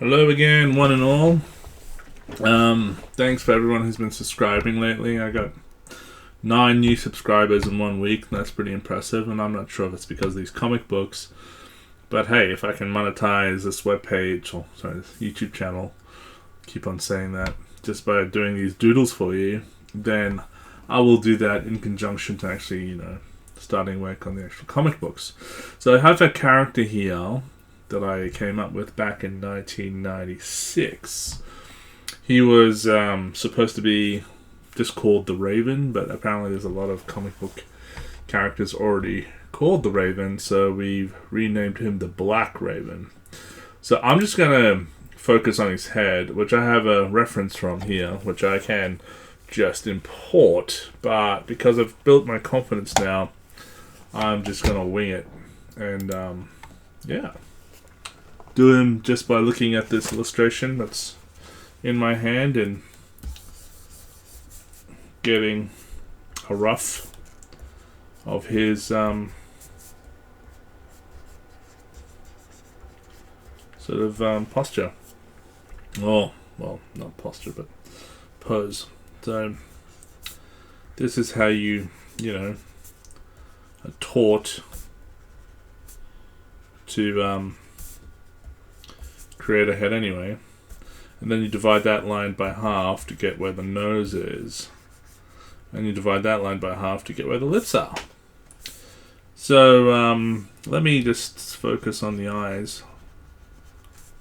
Hello again, one and all. Thanks for everyone who's been subscribing lately. I got 9 new subscribers in 1 week. That's pretty impressive, and I'm not sure if it's because of these comic books. But hey, if I can monetize this webpage, or sorry, this YouTube channel, keep on saying that, just by doing these doodles for you, then I will do that in conjunction to actually, starting work on the actual comic books. So I have a character here that I came up with back in 1996. He was supposed to be just called the Raven, but apparently there's a lot of comic book characters already called the Raven, so we've renamed him the Black Raven. So I'm just going to focus on his head, which I have a reference from here, which I can just import, but because I've built my confidence now, I'm just going to wing it. And do him just by looking at this illustration that's in my hand and getting a rough of his sort of posture. Oh, well, not posture, but pose. So this is how you are taught to create a head anyway. And then you divide that line by half to get where the nose is. And you divide that line by half to get where the lips are. So let me just focus on the eyes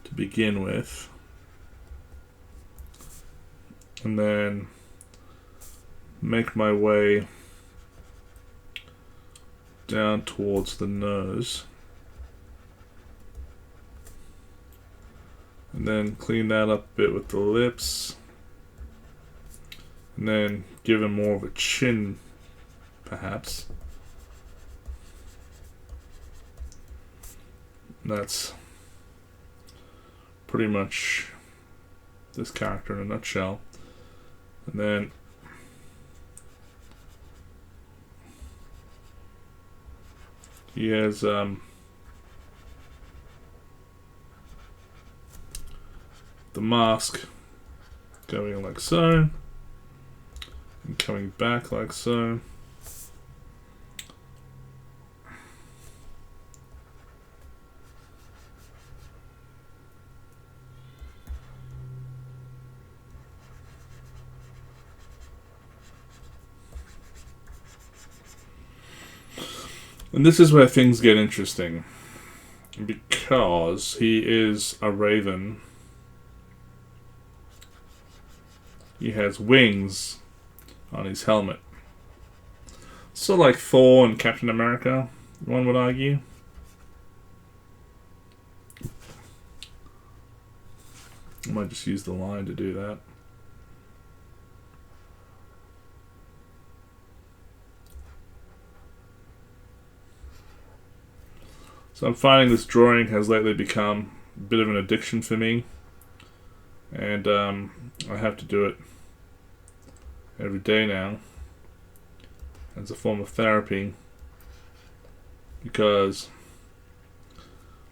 to begin with. And then make my way down towards the nose. And then clean that up a bit with the lips. And then give him more of a chin, perhaps. And that's pretty much this character in a nutshell. And then he has the mask going like so, and coming back like so. And this is where things get interesting, because he is a raven. He has wings on his helmet. So like Thor and Captain America, one would argue. I might just use the line to do that. So I'm finding this drawing has lately become a bit of an addiction for me. And I have to do it every day now as a form of therapy, because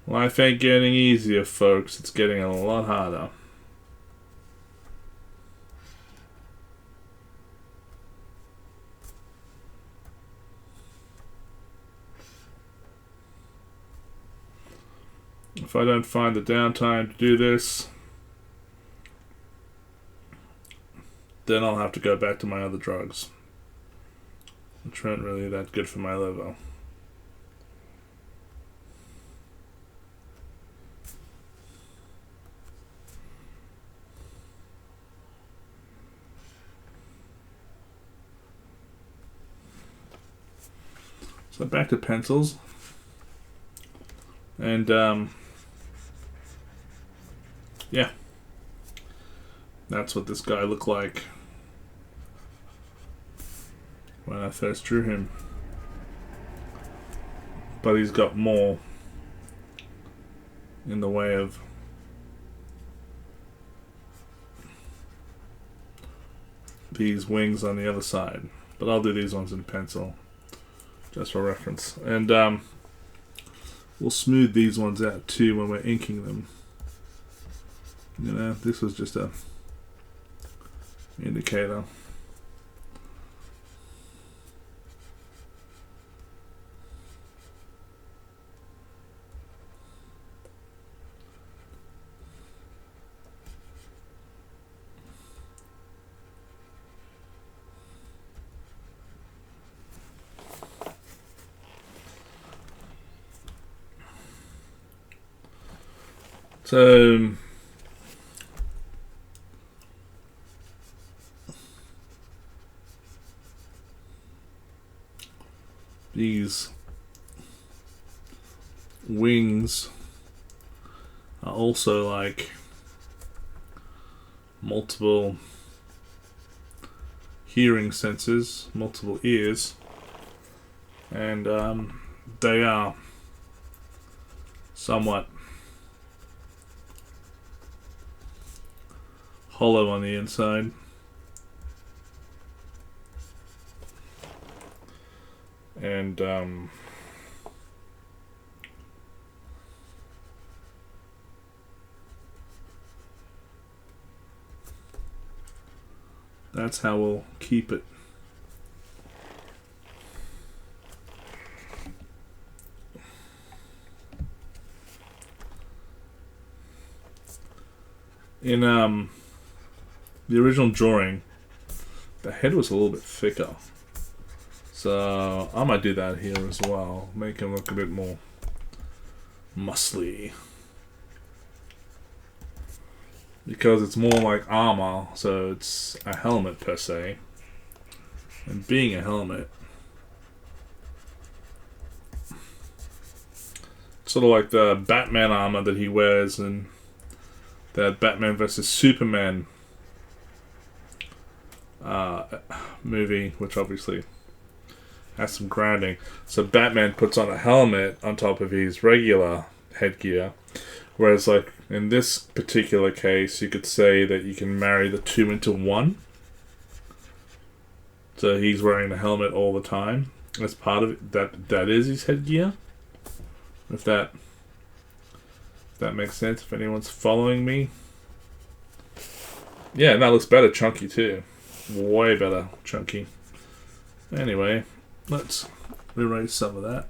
life ain't getting easier, folks. It's getting a lot harder. If I don't find the downtime to do this, then I'll have to go back to my other drugs, which aren't really that good for my liver. So back to pencils. And yeah, that's what this guy looked like when I first drew him. But he's got more in the way of these wings on the other side. But I'll do these ones in pencil, just for reference. And we'll smooth these ones out too when we're inking them. You know, this was just a indicator. So these wings are also like multiple hearing sensors, multiple ears, and they are somewhat hollow on the inside. And that's how we'll keep it. In the original drawing, the head was a little bit thicker. So I might do that here as well. Make him look a bit more muscly. Because it's more like armor, so it's a helmet per se. And being a helmet, sort of like the Batman armor that he wears in that Batman vs Superman movie, which obviously has some grounding. So Batman puts on a helmet on top of his regular headgear, whereas like in this particular case, you could say that you can marry the two into one. So he's wearing the helmet all the time as part of it. That is his headgear. If that makes sense, if anyone's following me. Yeah, and that looks better chunky too. Way better chunky. Anyway, let's erase some of that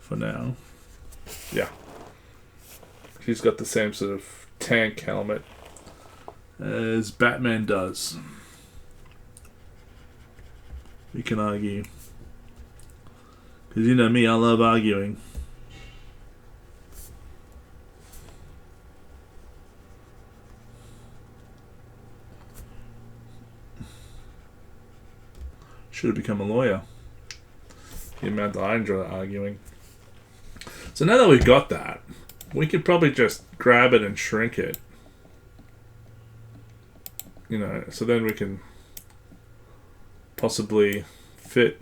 for now. Yeah. He's got the same sort of tank helmet as Batman does. You can argue. Because you know me, I love arguing. Should have become a lawyer. The amount that I enjoy arguing. So now that we've got that, we could probably just grab it and shrink it. You know, so then we can possibly fit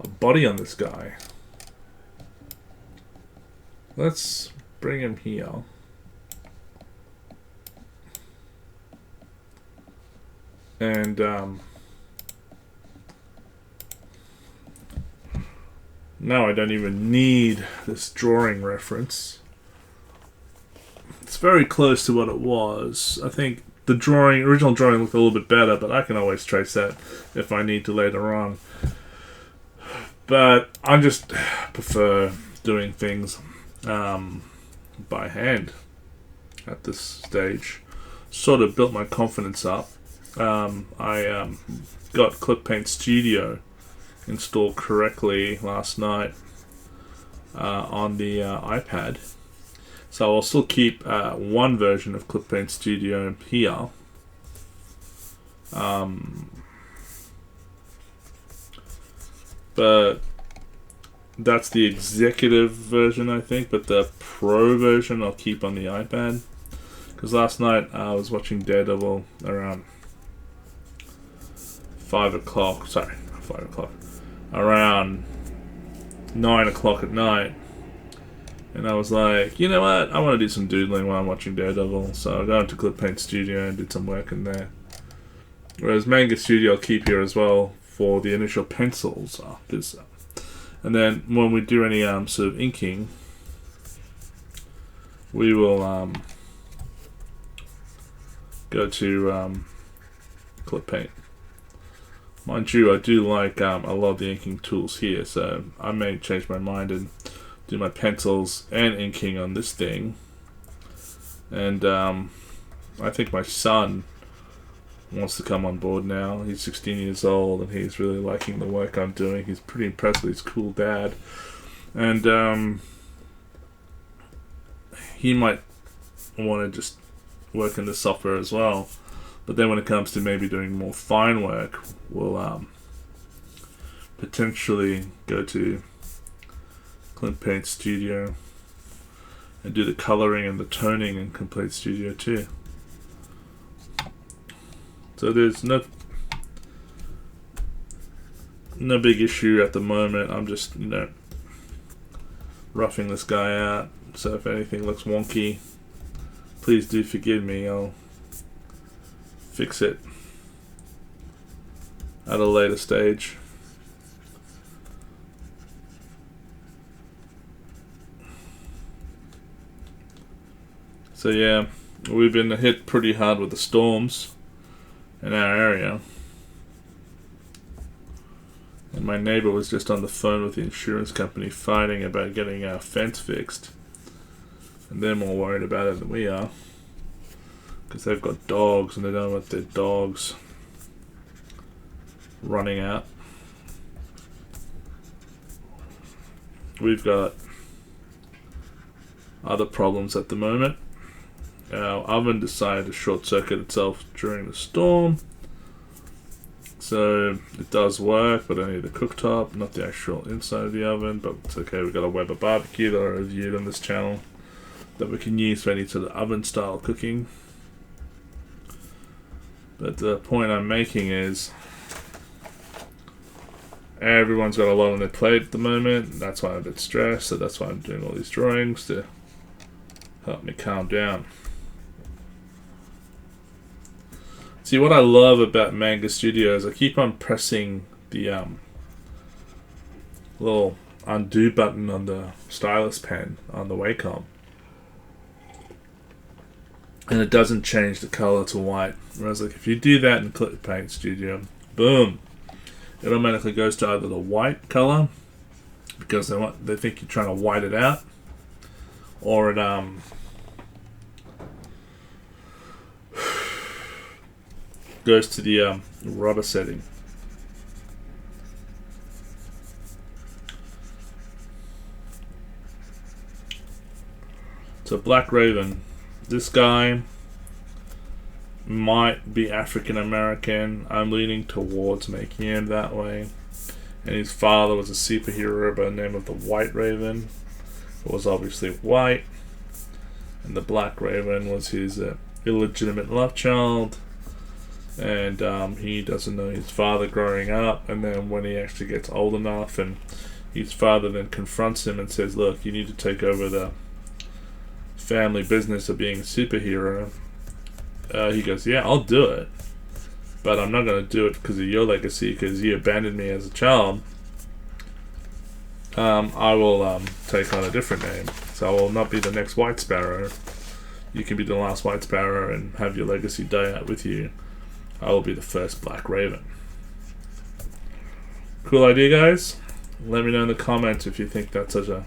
a body on this guy. Let's bring him here. And now I don't even need this drawing reference. It's very close to what it was. I think the original drawing looked a little bit better, but I can always trace that if I need to later on. But I just prefer doing things by hand at this stage. Sort of built my confidence up. I got ClipPaint Studio installed correctly last night on the iPad. So I'll still keep one version of ClipPaint Studio here. But that's the executive version, I think. But the pro version I'll keep on the iPad. Because last night I was watching Daredevil around 5 o'clock. Sorry, not 5 o'clock. Around 9 o'clock at night. And I was like, you know what? I want to do some doodling while I'm watching Daredevil. So I got into ClipPaint Studio and did some work in there. Whereas Manga Studio I'll keep here as well for the initial pencils. And then when we do any sort of inking, we will go to clip paint. Mind you, I do like a lot of the inking tools here, so I may change my mind and do my pencils and inking on this thing. And I think my son wants to come on board now. He's 16 years old and he's really liking the work I'm doing. He's pretty impressed with his cool dad. And he might want to just work in the software as well. But then when it comes to maybe doing more fine work, we'll potentially go to Clint Paint Studio and do the coloring and the toning in Complete Studio too. So there's no big issue at the moment. I'm just, roughing this guy out. So if anything looks wonky, please do forgive me. I'll fix it at a later stage. So yeah, we've been hit pretty hard with the storms in our area. And my neighbor was just on the phone with the insurance company fighting about getting our fence fixed. And they're more worried about it than we are. Because they've got dogs and they don't want their dogs running out. We've got other problems at the moment. Our oven decided to short circuit itself during the storm. So it does work, but only the cooktop, not the actual inside of the oven. But it's okay, we've got a Weber barbecue that I reviewed on this channel that we can use for any sort of oven style cooking. But the point I'm making is everyone's got a lot on their plate at the moment. That's why I'm a bit stressed, so that's why I'm doing all these drawings to help me calm down. See, what I love about Manga Studio is I keep on pressing the little undo button on the stylus pen on the Wacom, and it doesn't change the color to white. Whereas like if you do that in Clip Paint Studio, boom, it automatically goes to either the white color because they think you're trying to white it out, or it goes to the rubber setting. So Black Raven, this guy might be African American. I'm leaning towards making him that way. And his father was a superhero by the name of the White Raven, who was obviously white. And the Black Raven was his illegitimate love child. And he doesn't know his father growing up, and then when he actually gets old enough and his father then confronts him and says, look, you need to take over the family business of being a superhero, he goes, yeah, I'll do it, but I'm not going to do it because of your legacy, because you abandoned me as a child. I will take on a different name, so I will not be the next White Sparrow. You can be the last White Sparrow and have your legacy die out with you. I will be the first Black Raven. Cool idea, guys? Let me know in the comments if you think that's such a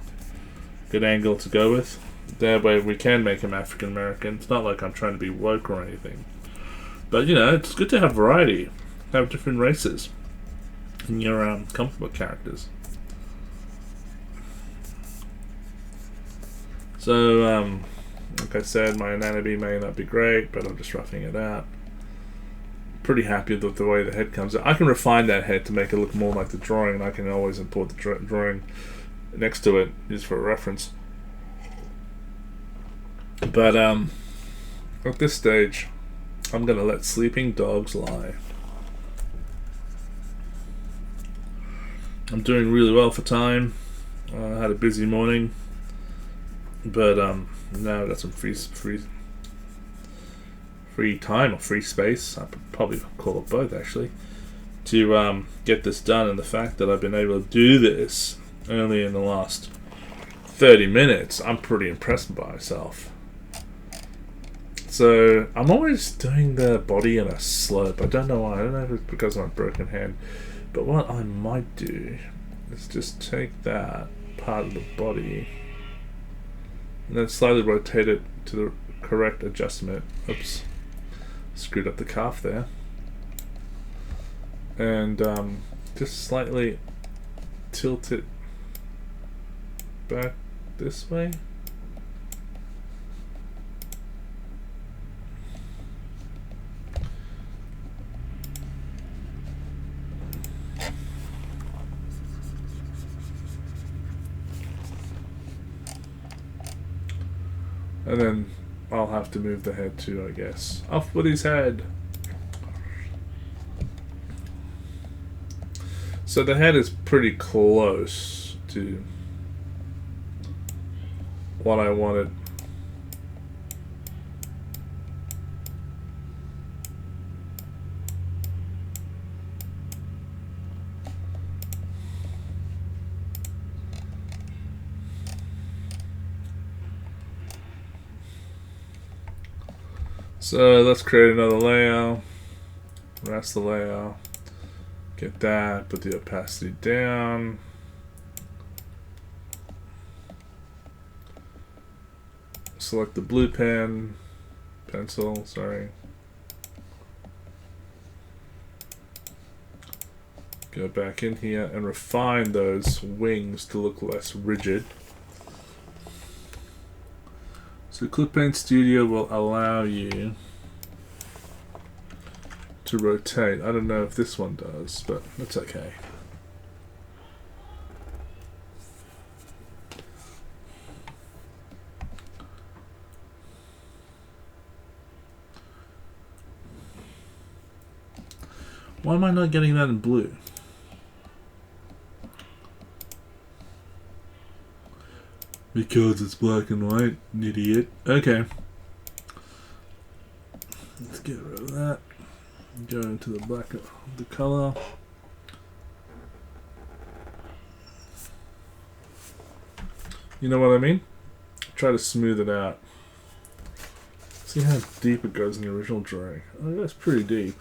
good angle to go with. That way we can make him African American. It's not like I'm trying to be woke or anything. But, it's good to have variety. Have different races in your comic book characters. So, like I said, my anatomy may not be great, but I'm just roughing it out. Pretty happy with the way the head comes out. I can refine that head to make it look more like the drawing, and I can always import the drawing next to it just for reference. But at this stage, I'm gonna let sleeping dogs lie. I'm doing really well for time. I had a busy morning, but now I've got some free time or free space. I could probably call it both actually, to get this done. And the fact that I've been able to do this only in the last 30 minutes, I'm pretty impressed by myself. So I'm always doing the body in a slope. I don't know why. I don't know if it's because of my broken hand. But what I might do is just take that part of the body and then slightly rotate it to the correct adjustment. Oops. Screwed up the calf there. And just slightly tilt it back this way. And then I'll have to move the head too, I guess. Off with his head! So the head is pretty close to what I wanted. So let's create another layer, rest the layer, get that, put the opacity down. Select the blue pencil, sorry. Go back in here and refine those wings to look less rigid. So Clip Paint Studio will allow you to rotate. I don't know if this one does, but that's okay. Why am I not getting that in blue? Because it's black and white, idiot. Okay. Let's get rid of that. Go into the black of the color. You know what I mean? Try to smooth it out. See how deep it goes in the original drawing. Oh, that's pretty deep.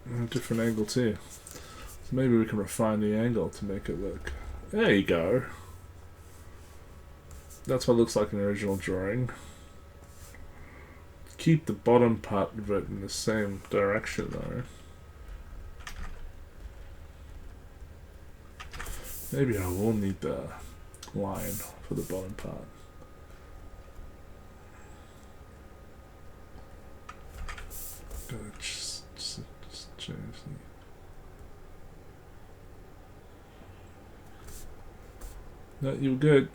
A different angle too. So maybe we can refine the angle to make it look. There you go. That's what it looks like in the original drawing. Keep the bottom part of it in the same direction though. Maybe I will need the line for the bottom part. Gotta just change the... No, you're good.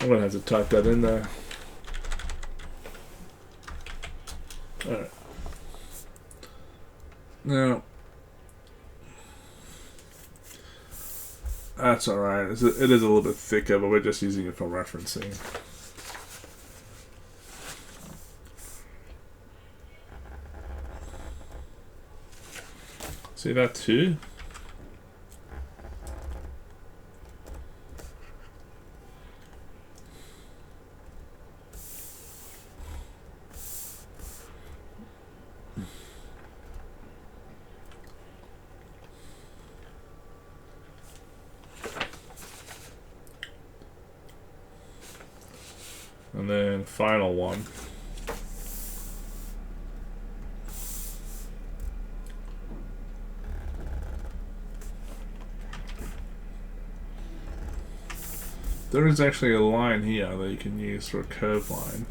I'm gonna have to type that in there. Alright. Now, that's alright. It is a little bit thicker, but we're just using it for referencing. See that too? And then final one. There is actually a line here that you can use for a curved line.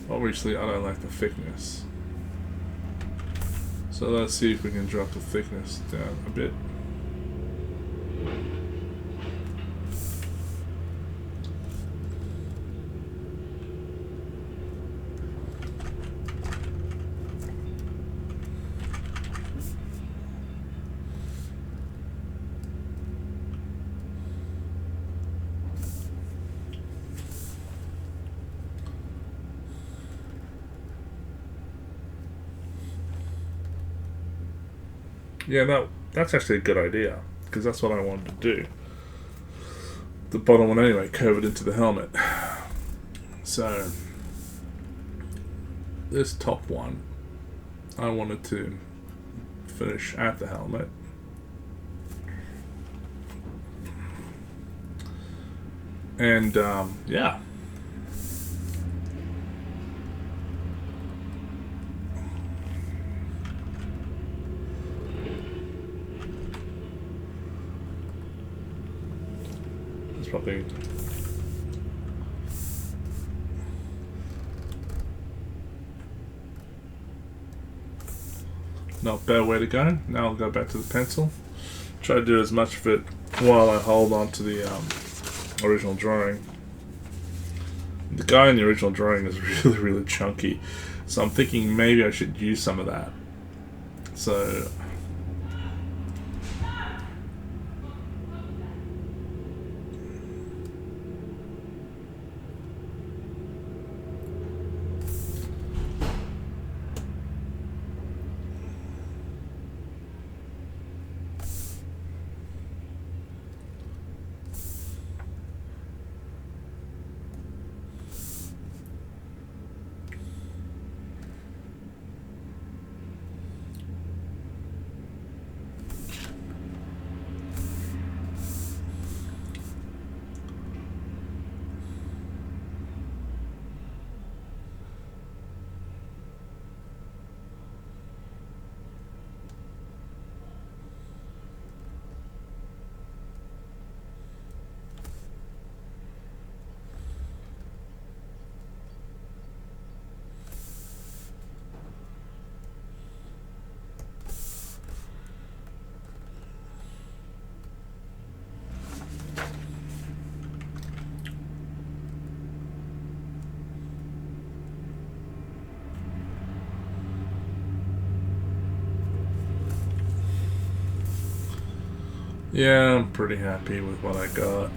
Obviously, I don't like the thickness. So let's see if we can drop the thickness down a bit. Yeah, that's actually a good idea, because that's what I wanted to do. The bottom one anyway, curve it into the helmet. So, this top one, I wanted to finish at the helmet. And, yeah. It's probably... not a bad way to go. Now I'll go back to the pencil. Try to do as much of it while I hold on to the original drawing. The guy in the original drawing is really, really chunky. So I'm thinking maybe I should use some of that. So... yeah, I'm pretty happy with what I got.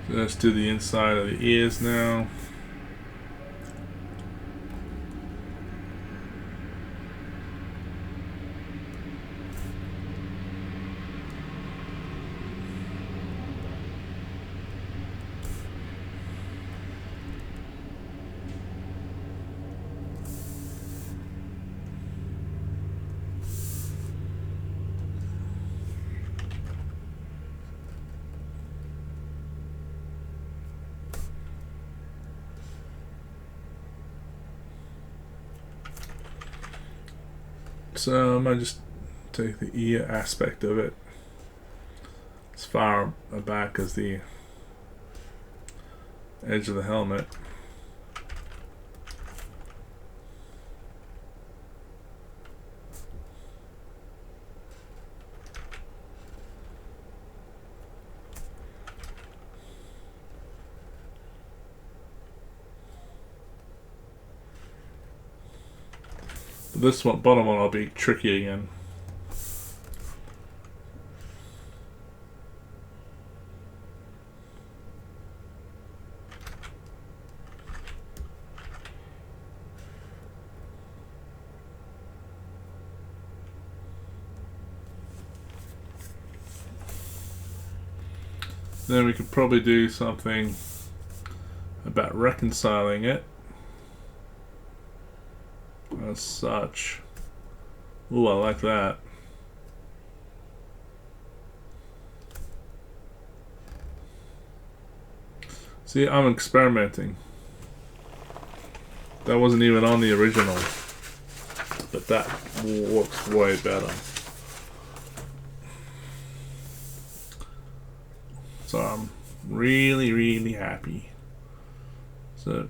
So let's do the inside of the ears now. So I might just take the ear aspect of it as far back as the edge of the helmet. This one, bottom one, will be tricky again. Then we could probably do something about reconciling it as such. Ooh, I like that. See, I'm experimenting. That wasn't even on the original, but that works way better. So I'm really, really happy. So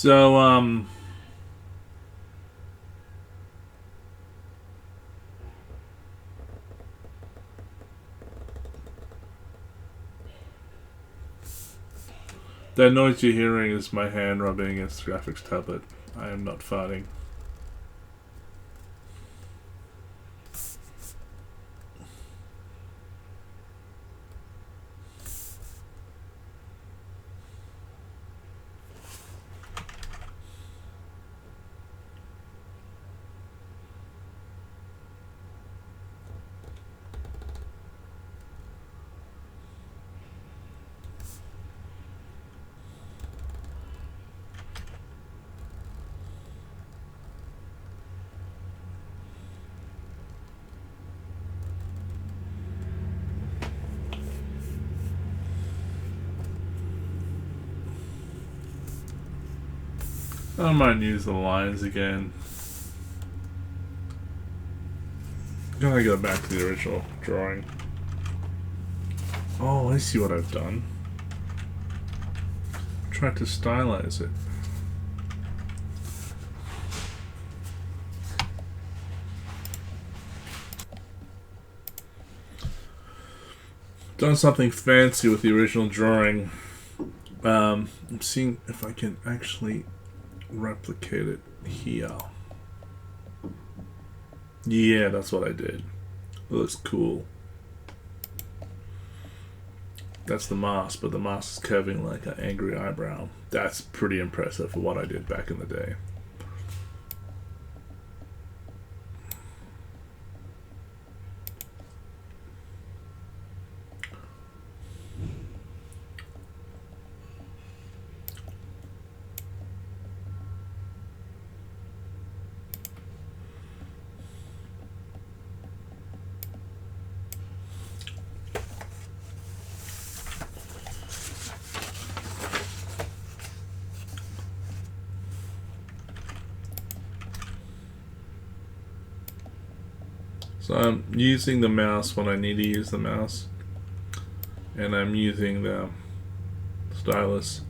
So, that noise you're hearing is my hand rubbing against the graphics tablet. I am not farting. I might use the lines again. Gotta go back to the original drawing. Oh, I see what I've done. Tried to stylize it. Done something fancy with the original drawing. I'm seeing if I can actually replicate it here. Yeah, that's what I did. It looks cool. That's the mask, but the mask is curving like an angry eyebrow. That's pretty impressive for what I did back in the day. So I'm using the mouse when I need to use the mouse, and I'm using the stylus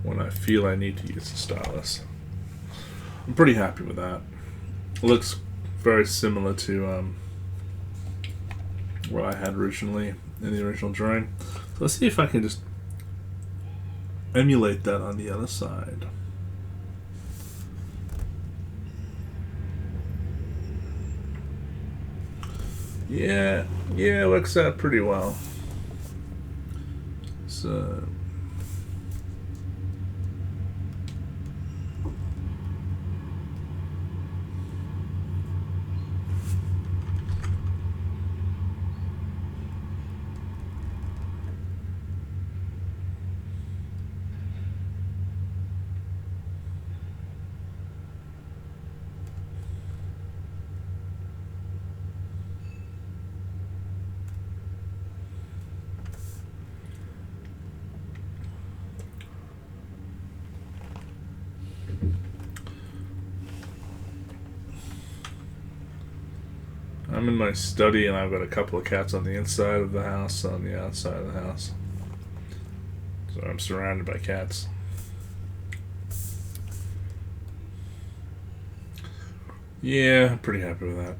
when I feel I need to use the stylus. I'm pretty happy with that. It looks very similar to what I had originally in the original drawing. So let's see if I can just emulate that on the other side. Yeah, it works out pretty well. So I'm in my study and I've got a couple of cats on the inside of the house, on the outside of the house. So I'm surrounded by cats. Yeah, I'm pretty happy with that.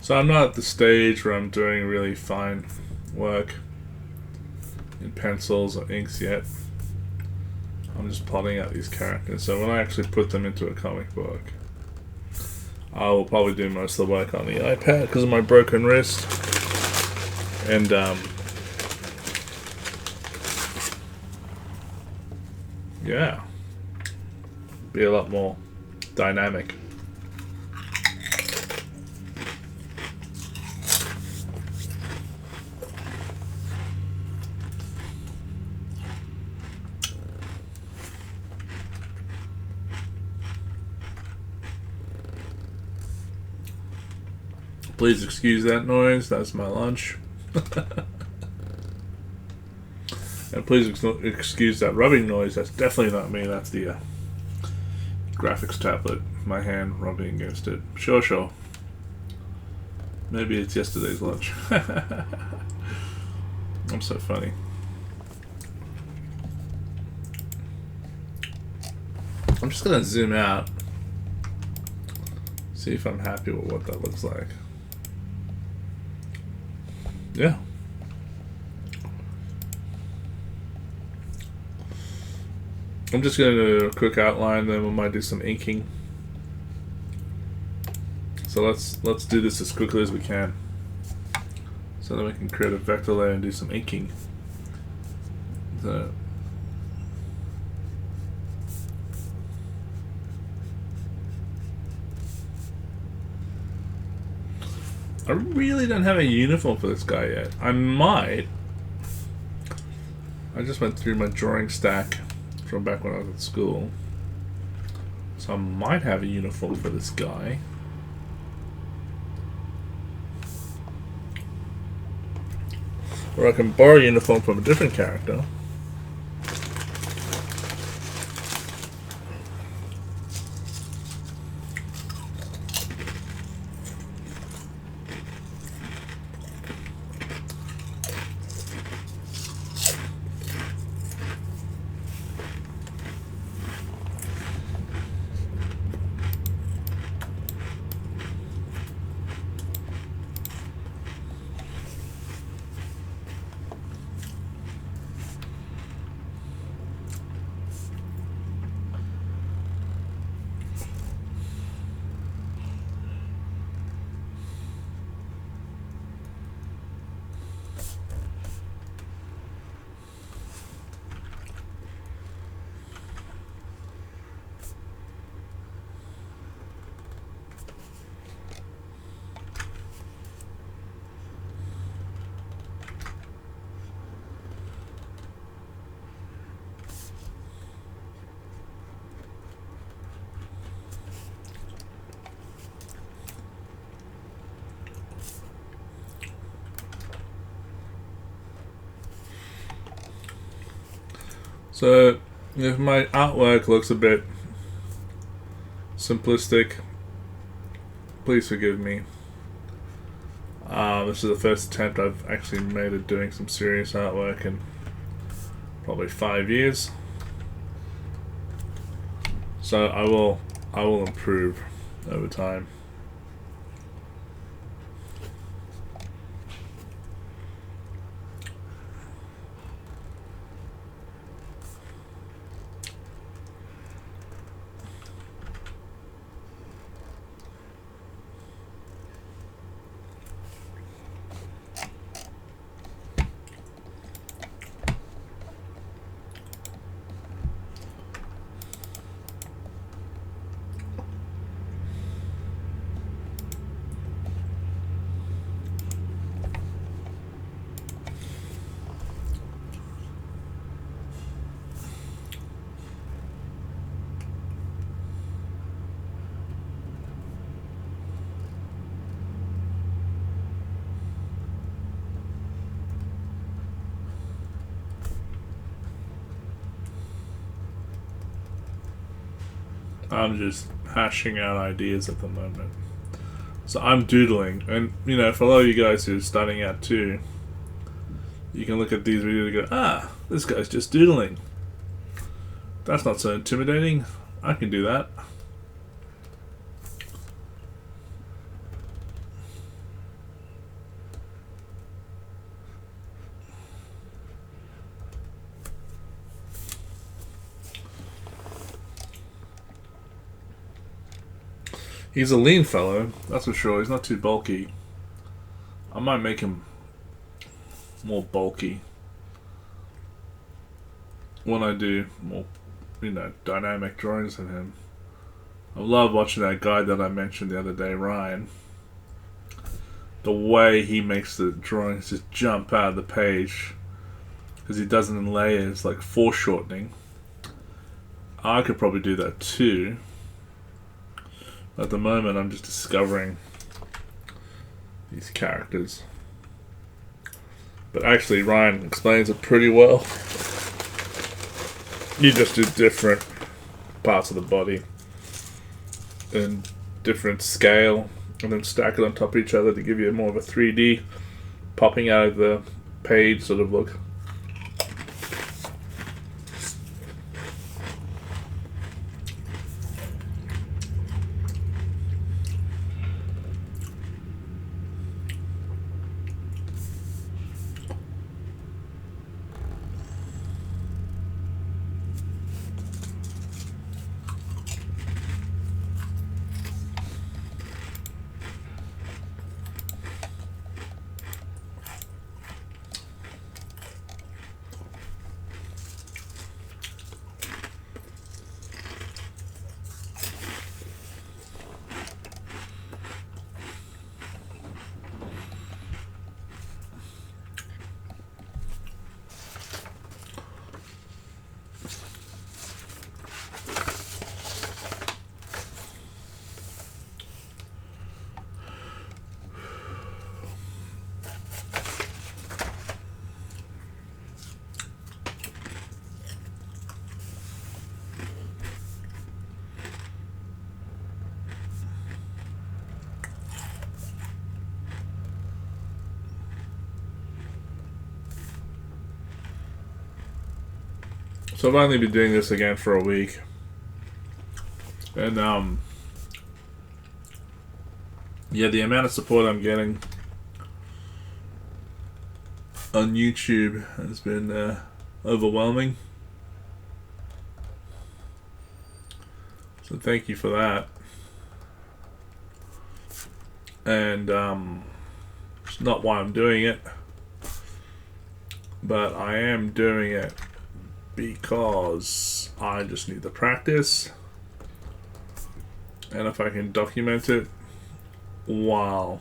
So I'm not at the stage where I'm doing really fine work in pencils or inks yet. I'm just plotting out these characters. So when I actually put them into a comic book, I will probably do most of the work on the iPad because of my broken wrist. And yeah, be a lot more dynamic. Please excuse that noise. That's my lunch. And please excuse that rubbing noise. That's definitely not me. That's the graphics tablet. My hand rubbing against it. Sure. Maybe it's yesterday's lunch. I'm so funny. I'm just gonna zoom out. See if I'm happy with what that looks like. Yeah. I'm just going to do a quick outline, then we might do some inking. So let's do this as quickly as we can, so that we can create a vector layer and do some inking. I really don't have a uniform for this guy yet. I might. I just went through my drawing stack from back when I was at school, so I might have a uniform for this guy. Or I can borrow a uniform from a different character. So, if my artwork looks a bit simplistic, please forgive me. This is the first attempt I've actually made at doing some serious artwork in probably 5 years. So I will improve over time. I'm just hashing out ideas at the moment. So I'm doodling, and you know, for a lot of you guys who are starting out too, you can look at these videos and go, ah, this guy's just doodling. That's not so intimidating. I can do that. He's a lean fellow, that's for sure. He's not too bulky. I might make him more bulky when I do more, you know, dynamic drawings of him. I love watching that guy that I mentioned the other day, Ryan. The way he makes the drawings just jump out of the page, because he does it in layers, like foreshortening. I could probably do that too. At the moment, I'm just discovering these characters. But actually, Ryan explains it pretty well. You just do different parts of the body in different scale, and then stack it on top of each other to give you more of a 3D popping out of the page sort of look. So I've only been doing this again for a week. And yeah, the amount of support I'm getting on YouTube has been overwhelming. So thank you for that. And it's not why I'm doing it, but I am doing it because I just need the practice, and if I can document it while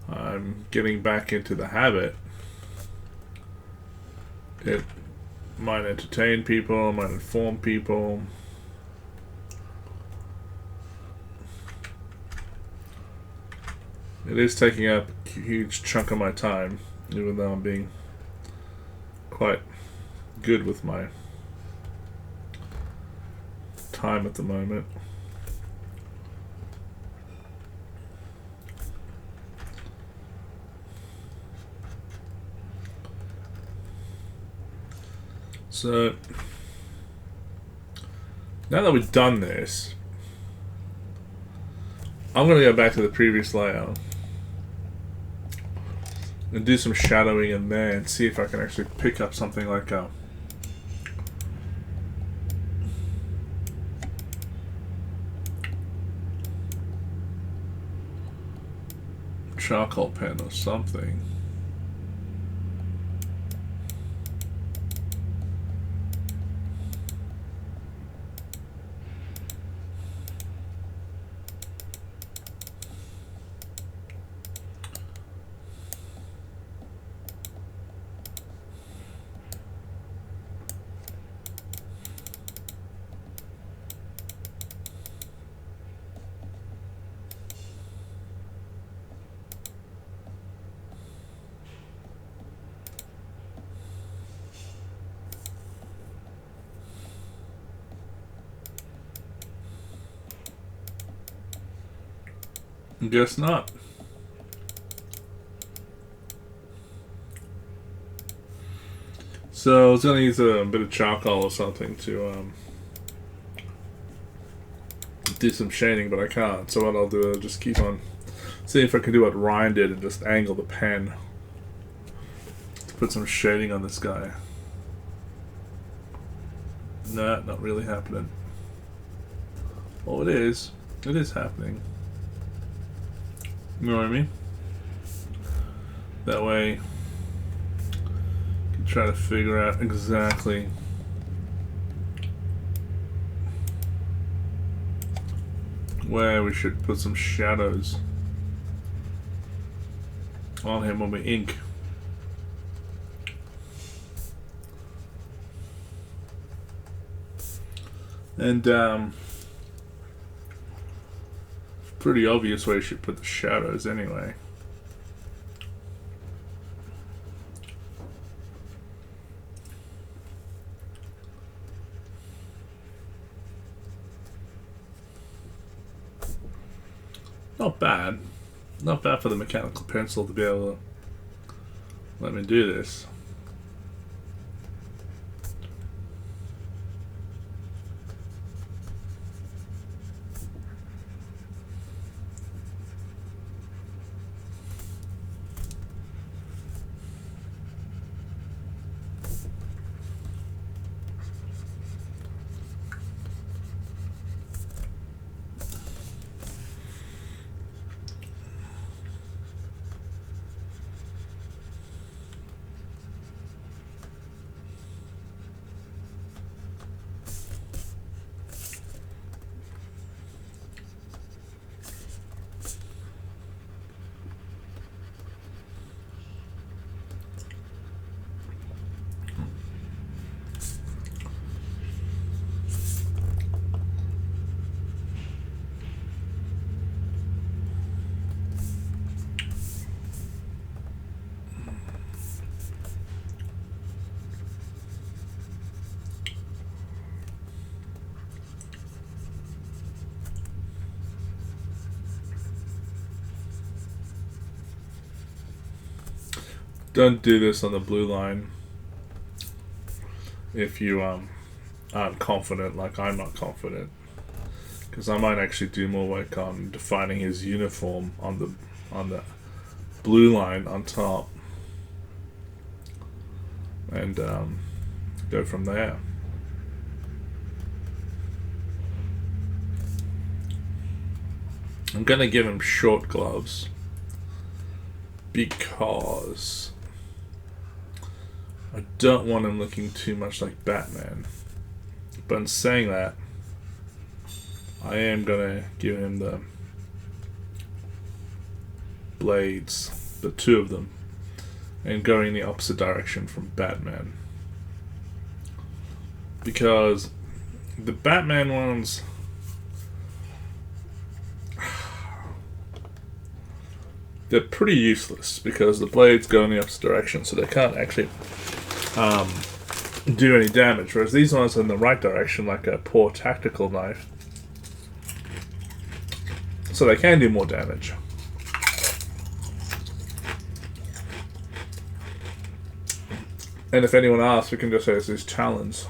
I'm getting back into the habit, it might entertain people, might inform people. It is taking up a huge chunk of my time, even though I'm being quite good with my time at the moment. So now that we've done this, I'm going to go back to the previous layout and do some shadowing in there and see if I can actually pick up something like a charcoal pen or something. Guess not. So I was going to use a bit of charcoal or something to do some shading, but I can't. So what I'll do is just keep on seeing if I can do what Ryan did and just angle the pen to put some shading on this guy. Nah, not really happening. Oh, it is. It is happening. You know what I mean? That way, you can try to figure out exactly where we should put some shadows on him when we ink. And Pretty obvious where you should put the shadows anyway. Not bad. Not bad for the mechanical pencil to be able to let me do this. Don't do this on the blue line if you aren't confident, like I'm not confident, because I might actually do more work on defining his uniform on the blue line on top and go from there. I'm gonna give him short gloves because I don't want him looking too much like Batman. But in saying that, I am gonna give him the blades, the two of them, and going in the opposite direction from Batman. Because the Batman ones, they're pretty useless because the blades go in the opposite direction, so they can't actually do any damage. Whereas these ones are in the right direction, like a poor tactical knife, so they can do more damage. And if anyone asks, we can just say it's his challenge.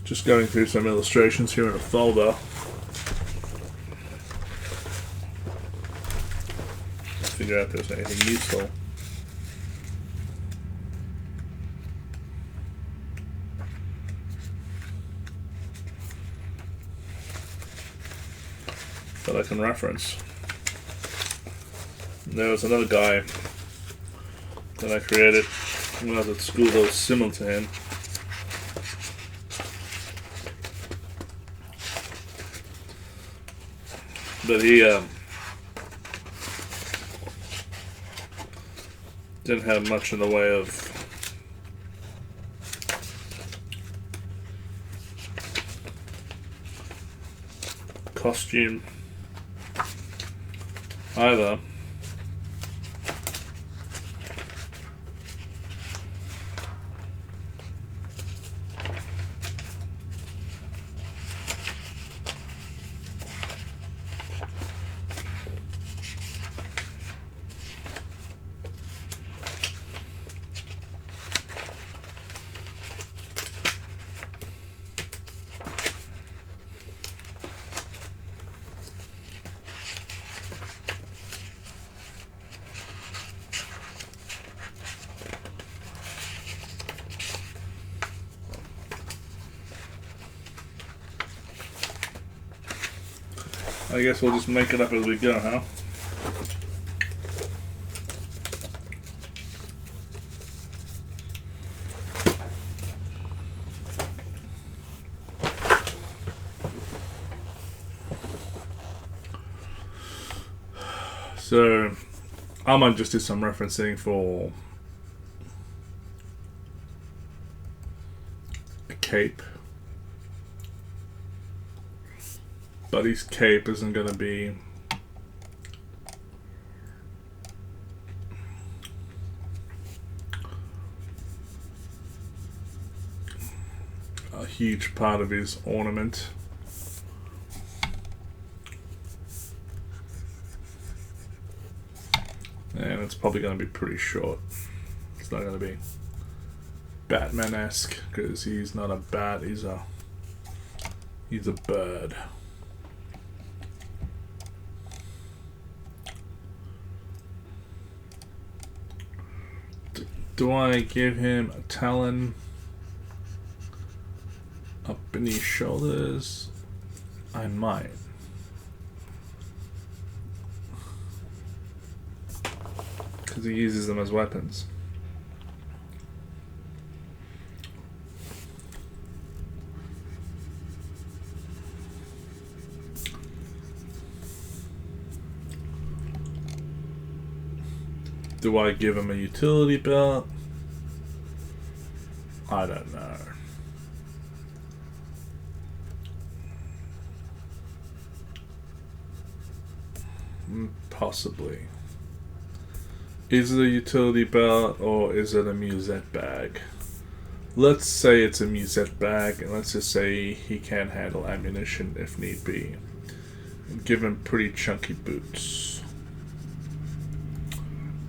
Just going through some illustrations here in a folder. Figure out if there's anything useful. That I can reference. And there was another guy that I created when I was at school that was similar to him. But he didn't have much in the way of costume either. I guess we'll just make it up as we go, huh? So I might just do some referencing for a cape. But his cape isn't going to be a huge part of his ornament. And it's probably going to be pretty short. It's not going to be Batman-esque because he's not a bat, he's a bird. Do I give him a talon up beneath shoulders? I might. Because he uses them as weapons. Do I give him a utility belt? I don't know. Possibly. Is it a utility belt or is it a musette bag? Let's say it's a musette bag, and let's just say he can handle ammunition if need be. And give him pretty chunky boots.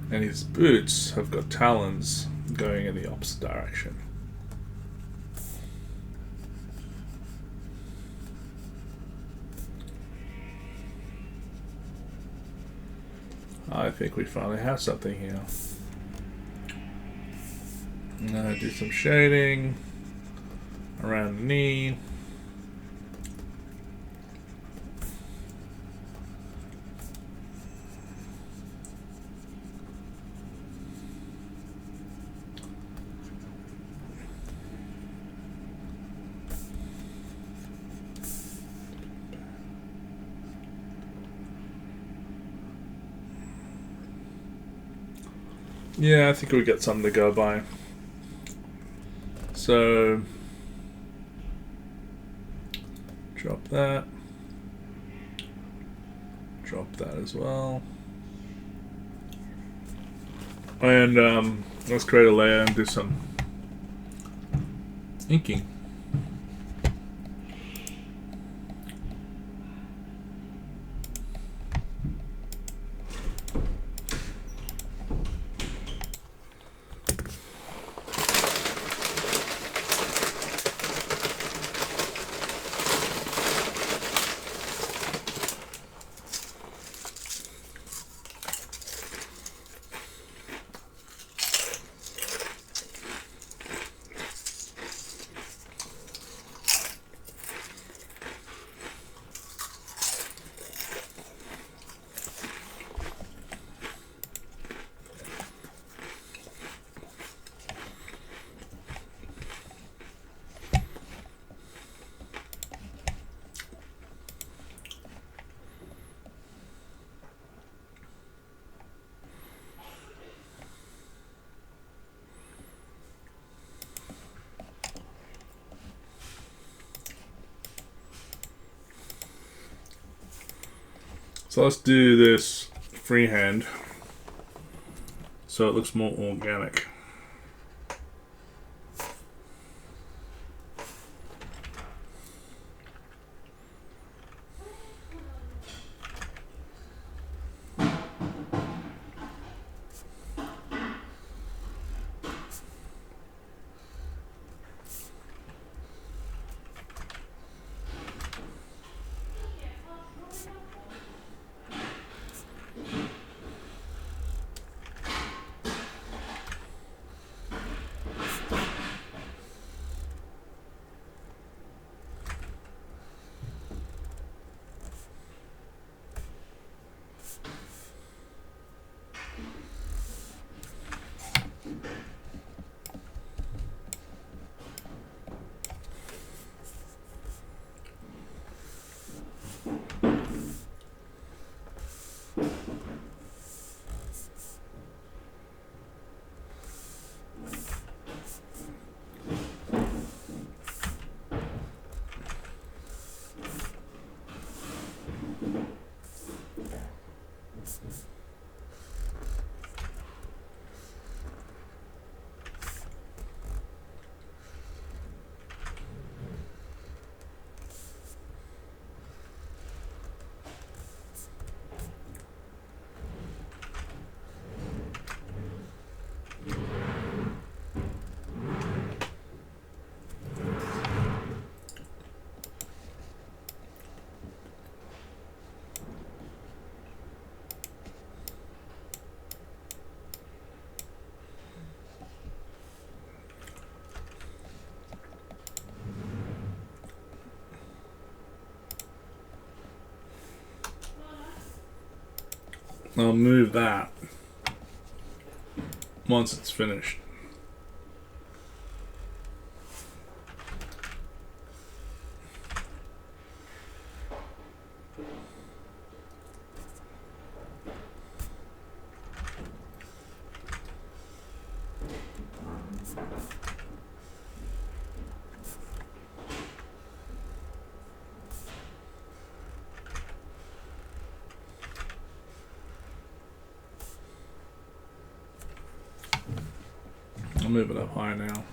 And his boots have got talons going in the opposite direction. I think we finally have something here. I'm gonna do some shading around the knee. Yeah, I think we get something to go by. So, drop that. Drop that as well. And let's create a layer and do some inking. So let's do this freehand so it looks more organic. I'll move that once it's finished. I'll move it up high now.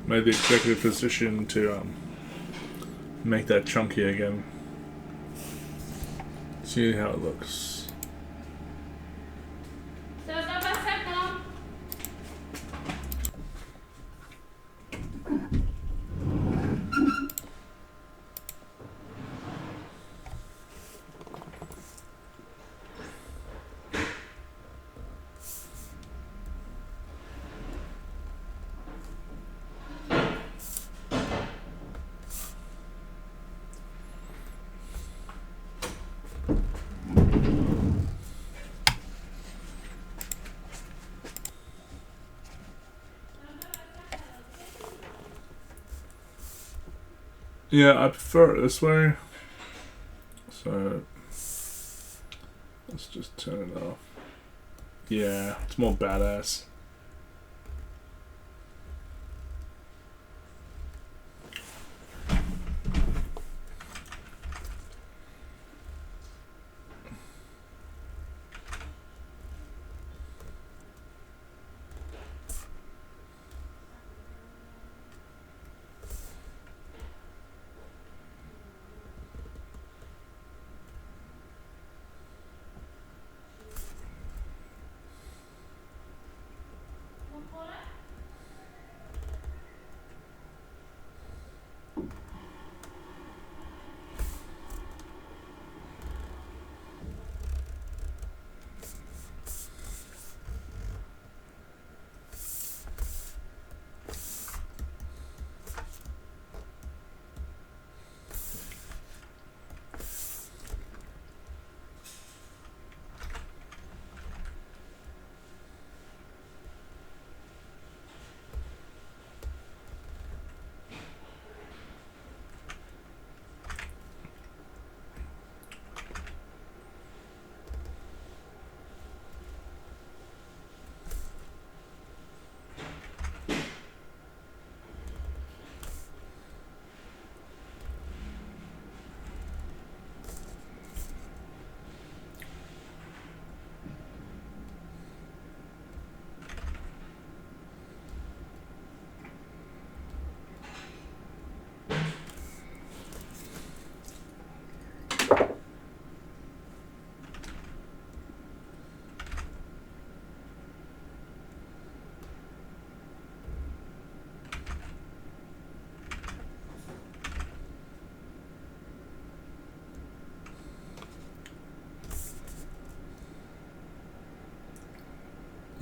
Made the executive decision to make that chunky again. See how it looks. Yeah, I prefer it this way. So let's just turn it off. Yeah, it's more badass.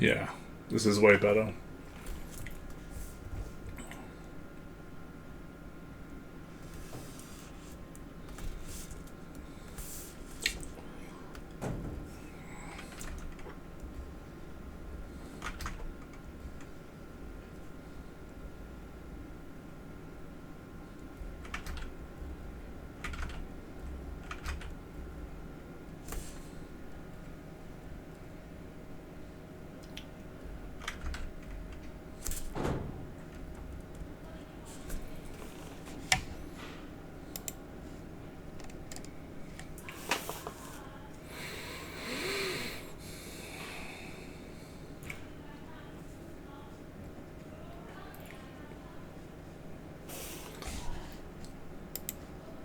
Yeah, this is way better.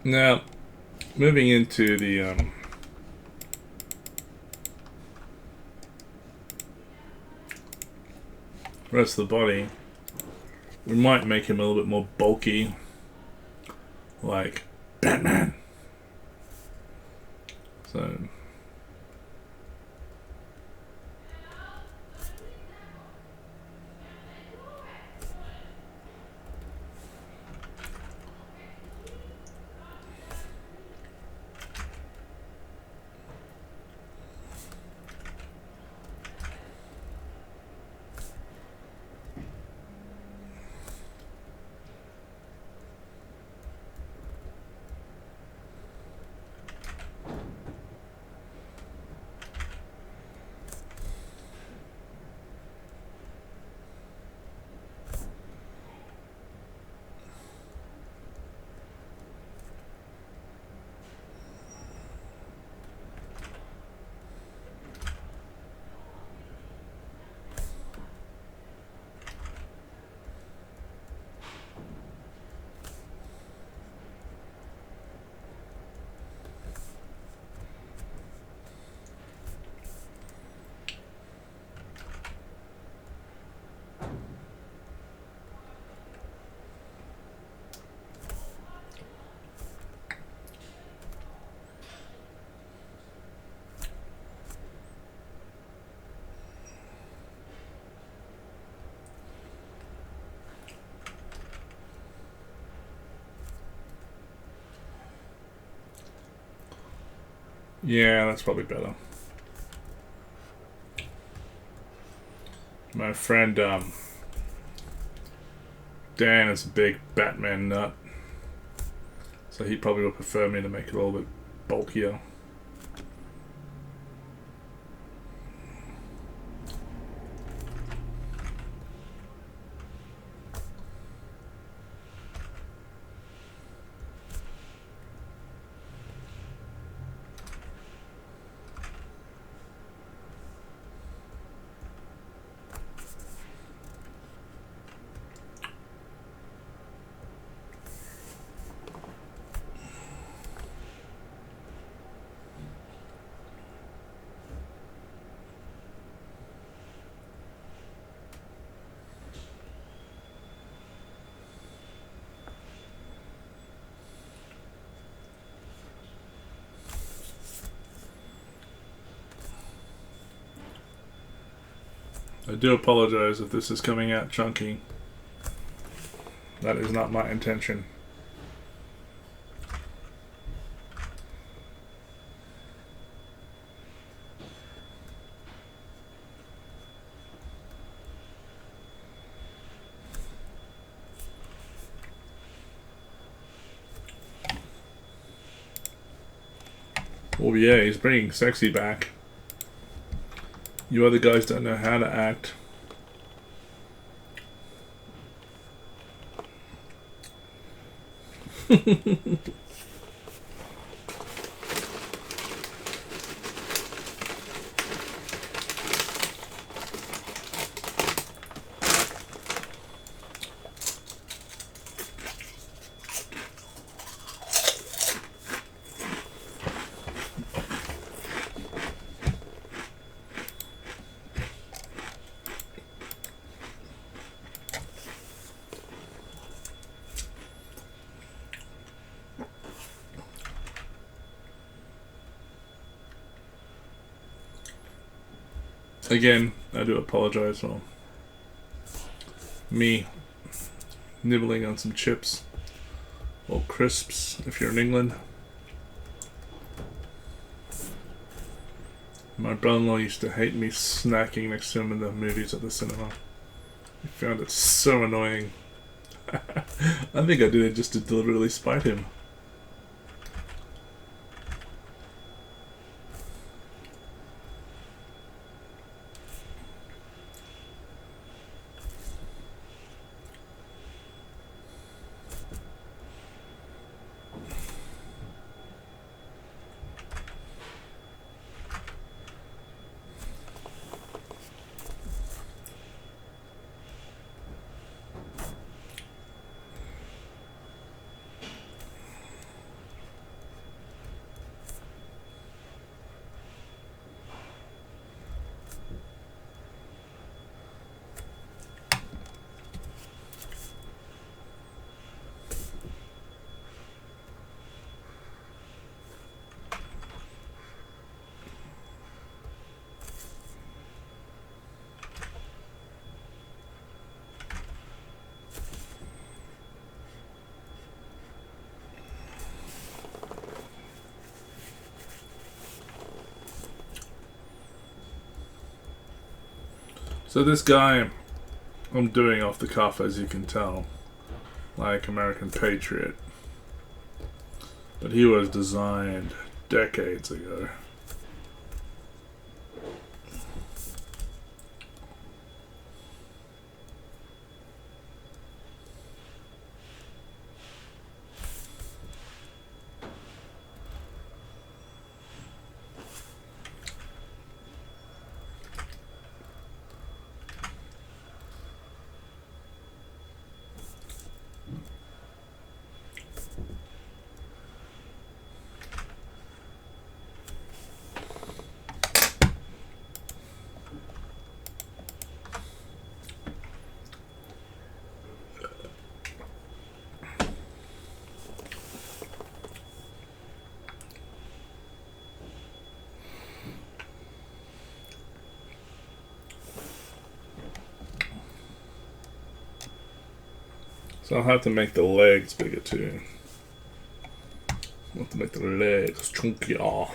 Now, moving into the rest of the body, we might make him a little bit more bulky, like Batman. So, yeah, that's probably better. My friend Dan is a big Batman nut, so he probably would prefer me to make it a little bit bulkier. I do apologize if this is coming out chunky. That is not my intention. Oh yeah, he's bringing sexy back. You other guys don't know how to act. Again, I do apologize for me nibbling on some chips or crisps if you're in England. My brother-in-law used to hate me snacking next to him in the movies at the cinema. He found it so annoying. I think I did it just to deliberately spite him. So this guy, I'm doing off the cuff, as you can tell, like American Patriot, but he was designed decades ago. So I'll have to make the legs bigger too. I'll have to make the legs chunkier.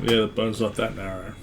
Yeah, the bone's not that narrow.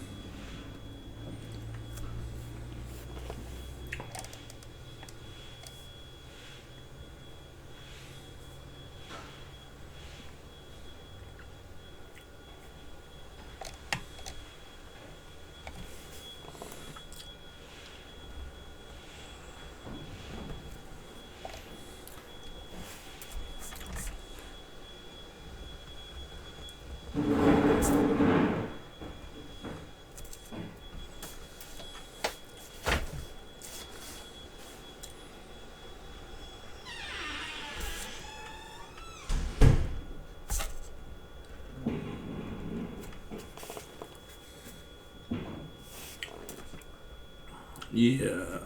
Yeah.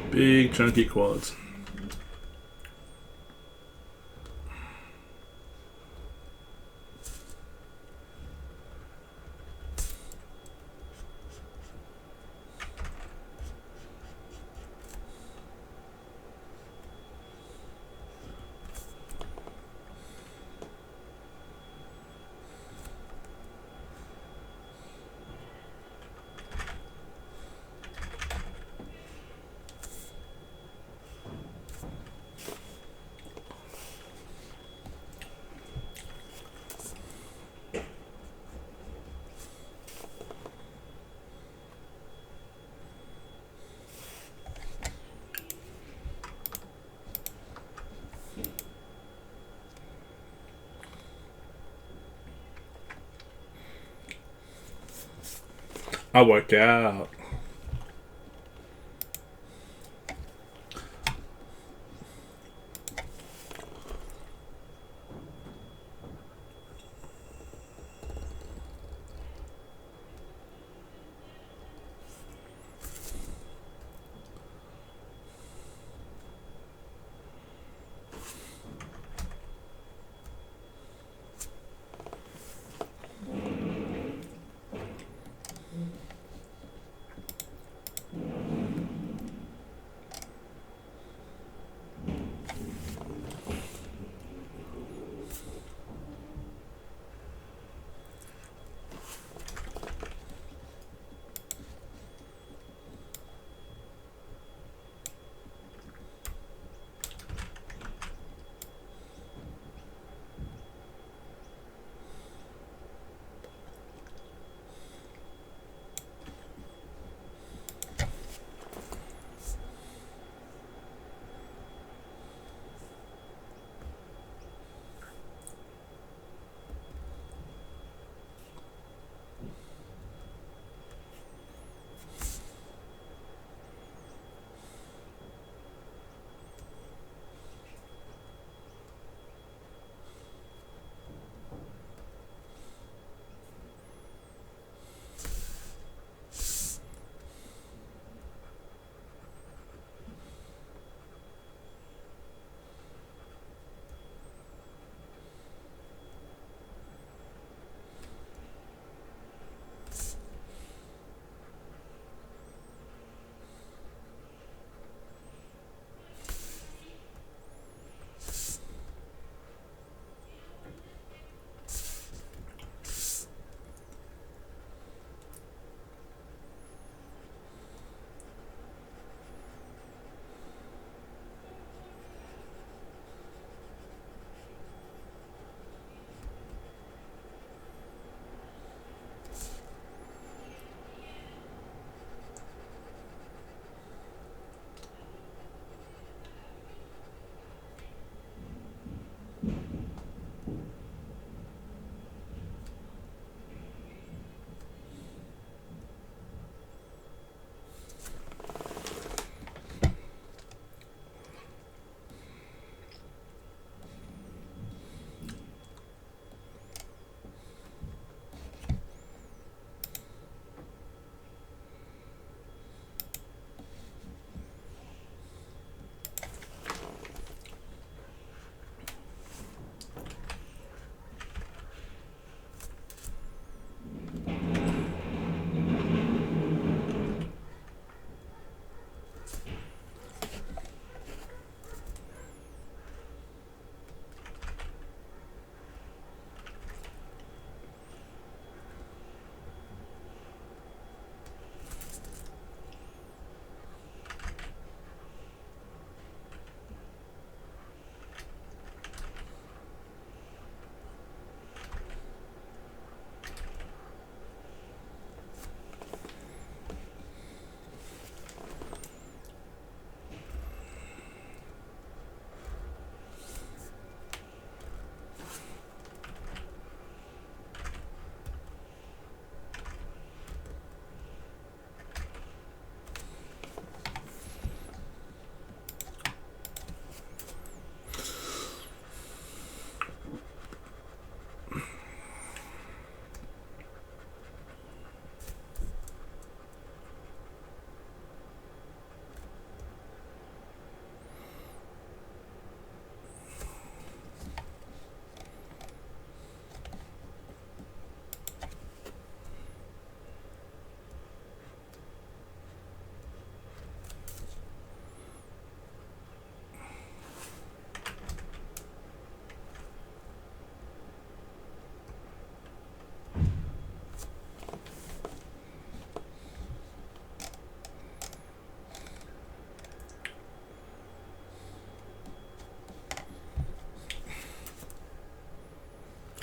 Big chunky quads. I work out.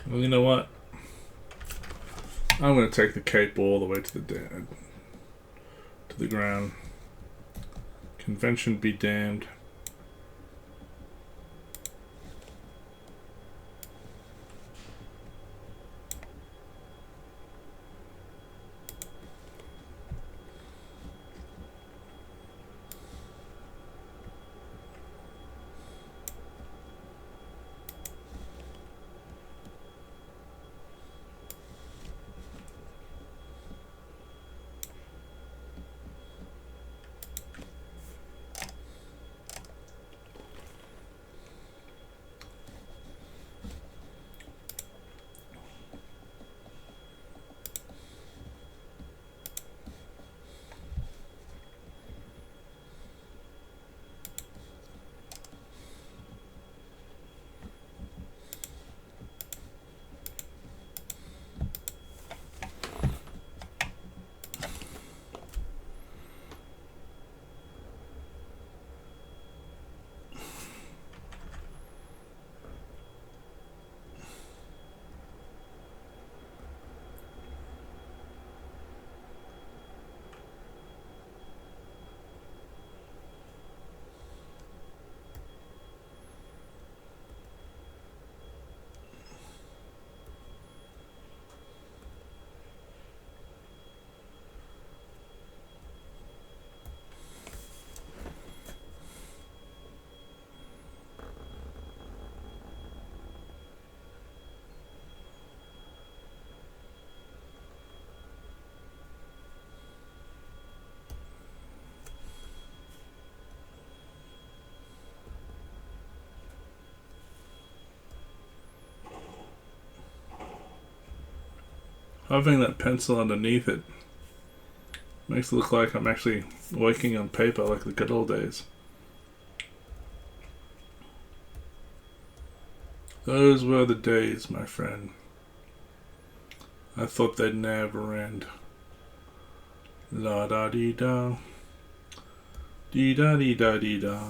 Well, you know what? I'm going to take the cape all the way to the ground. Convention be damned. Having that pencil underneath it makes it look like I'm actually working on paper like the good old days. Those were the days, my friend. I thought they'd never end. La da dee da. Dee da dee da dee da.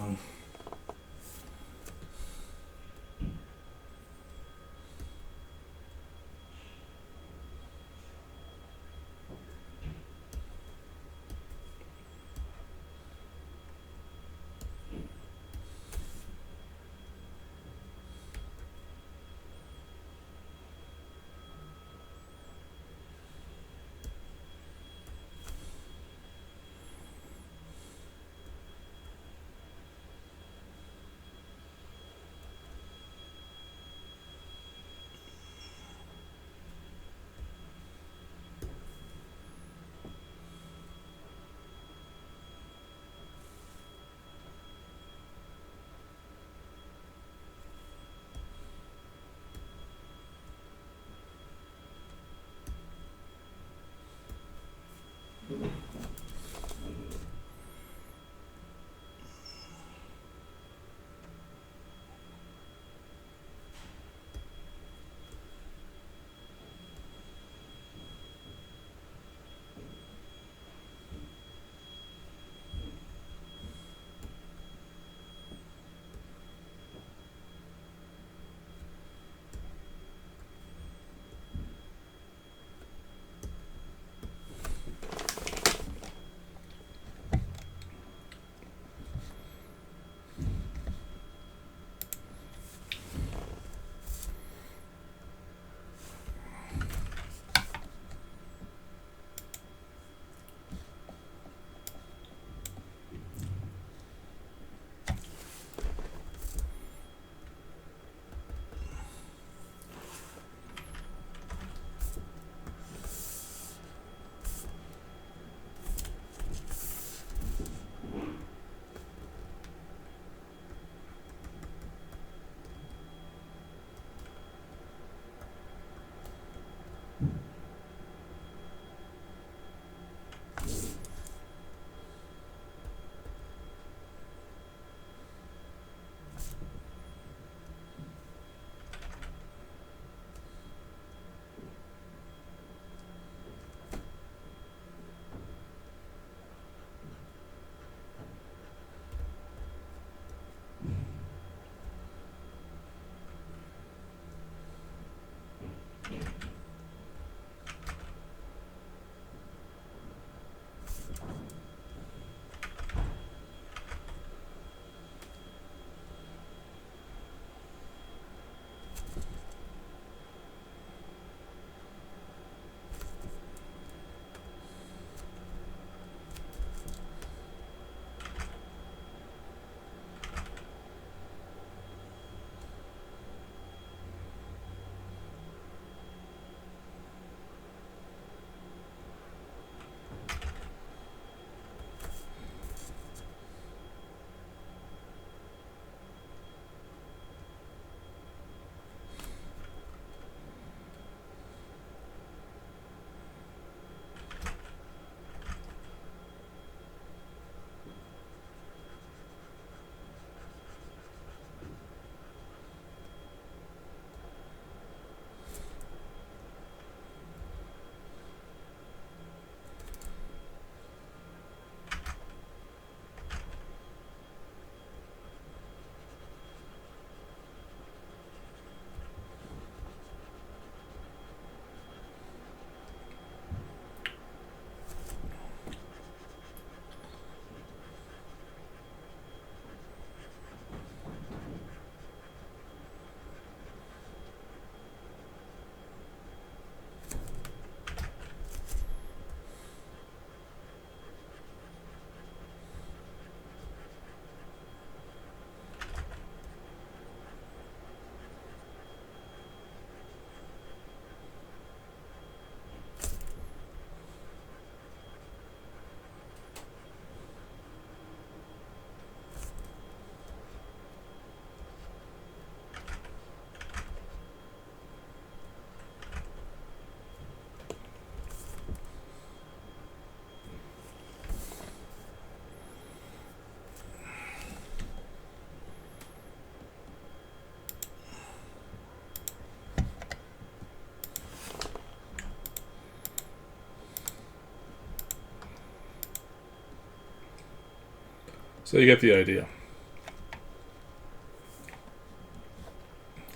So you get the idea.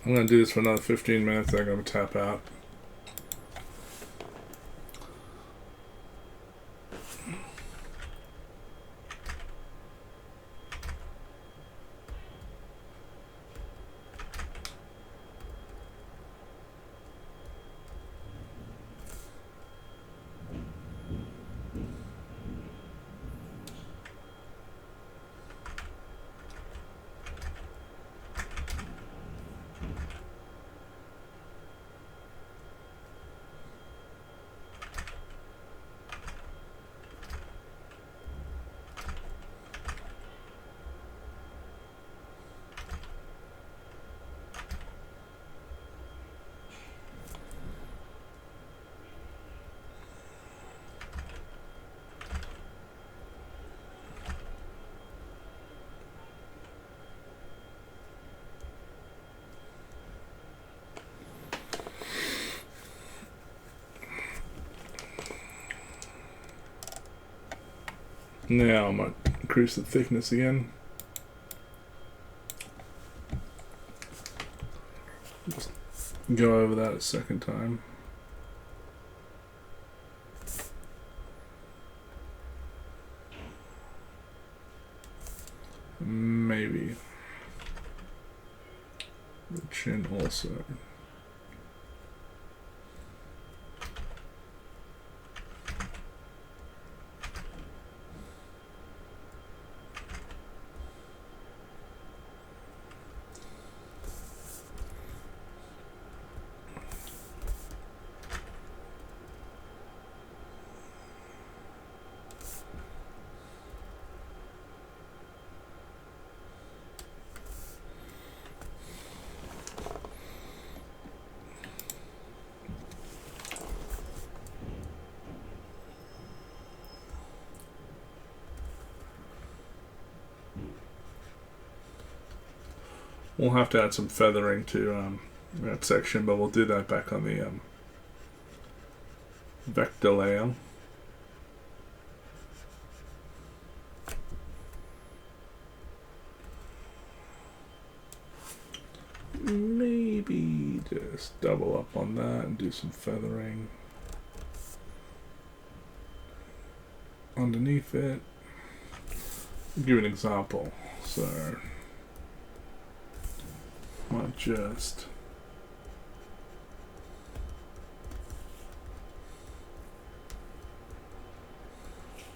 I'm going to do this for another 15 minutes, then I'm going to tap out. Now I might increase the thickness again. Just go over that a second time. Maybe the chin also. We'll have to add some feathering to that section, but we'll do that back on the vector layer. Maybe just double up on that and do some feathering underneath it. I'll give you an example. So might just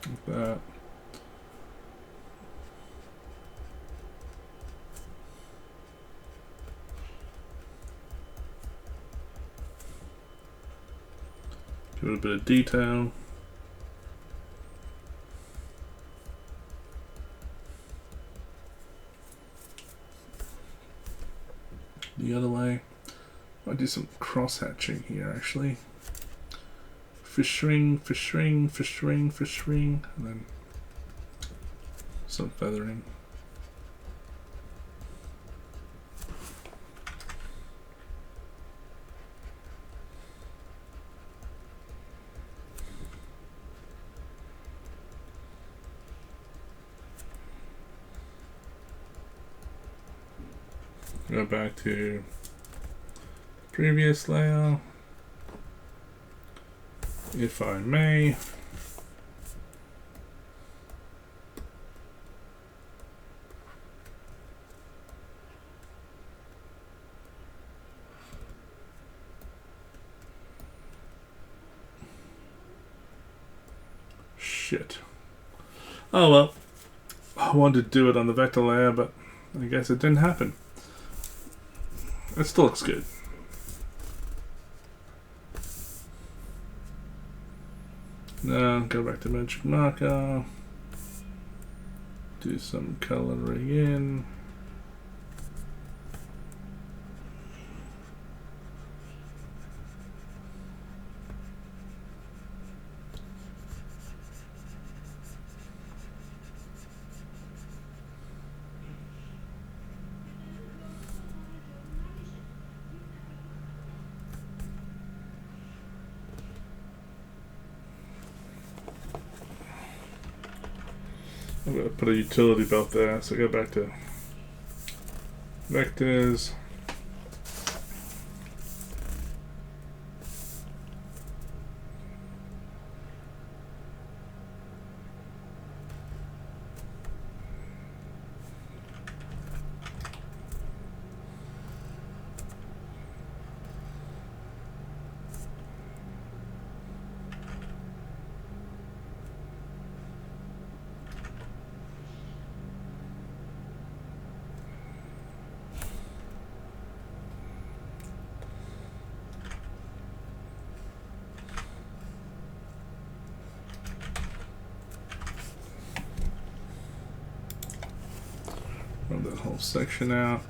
like that. Give it a bit of detail. The other way. I'll do some cross hatching here actually. Fish ring, fish ring, fish ring, fish ring, and then some feathering. Go back to previous layer, if I may. Shit. Oh well. I wanted to do it on the vector layer, but I guess it didn't happen. It still looks good. Now go back to magic marker. Do some coloring in. I'm going to put a utility belt there, so go back to vectors. Run that whole section out.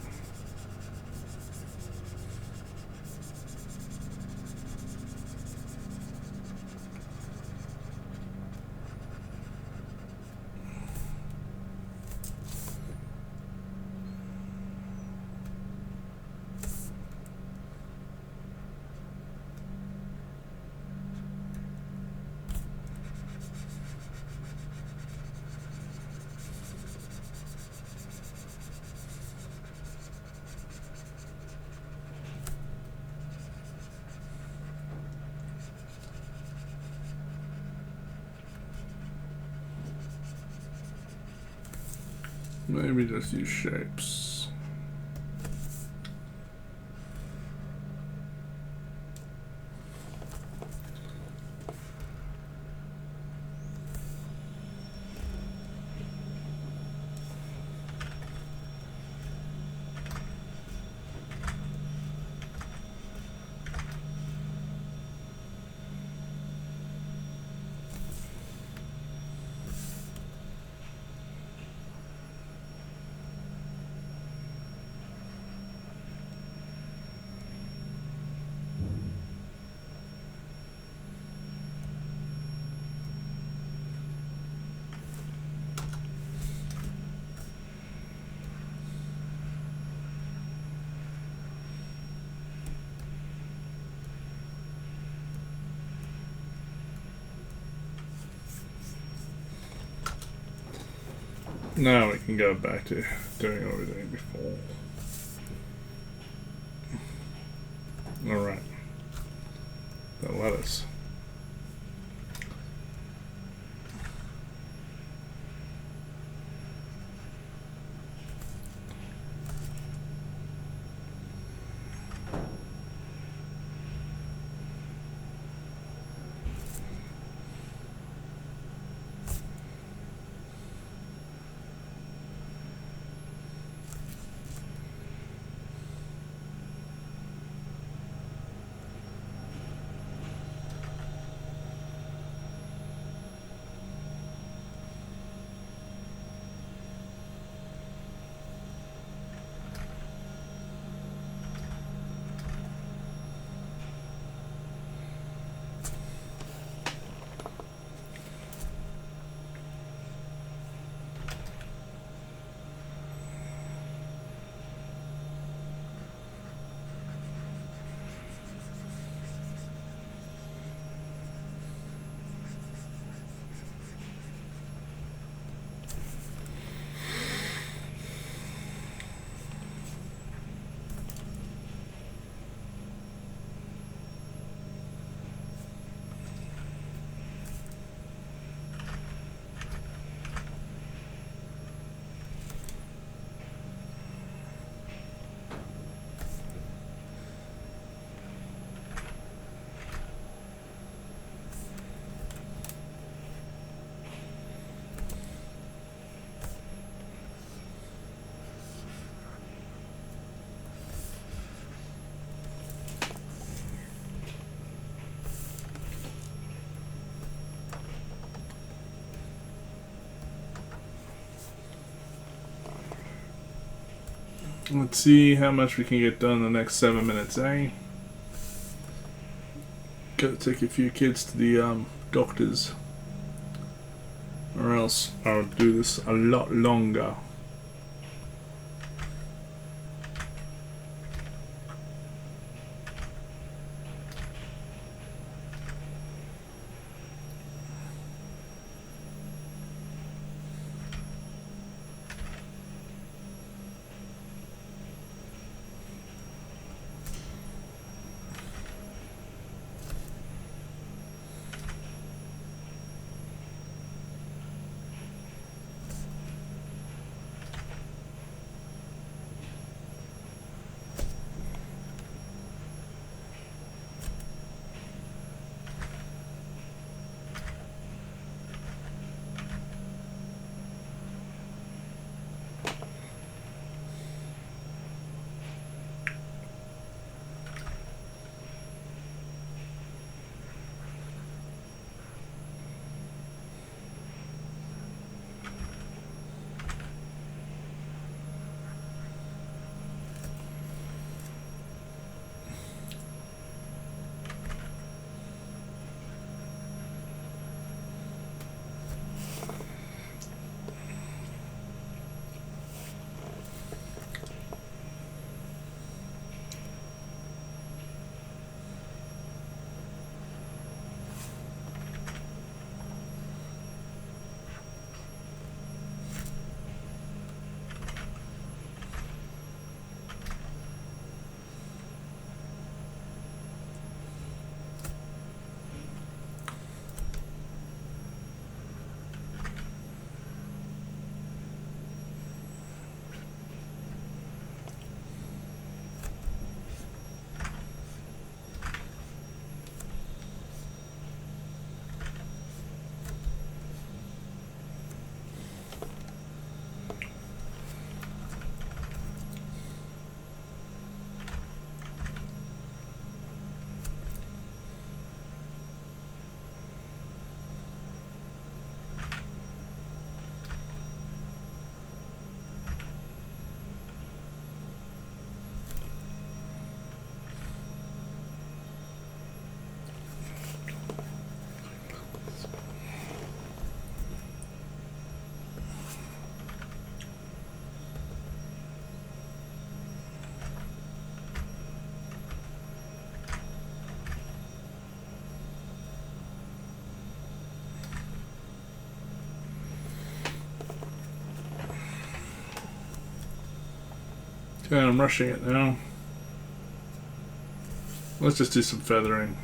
Maybe just use shapes. Now we can go back to doing what we were doing before. Alright. The lettuce. Let's see how much we can get done in the next 7 minutes, eh? Gotta take a few kids to the doctors, or else I'll do this a lot longer. Okay, I'm rushing it now. Let's just do some feathering.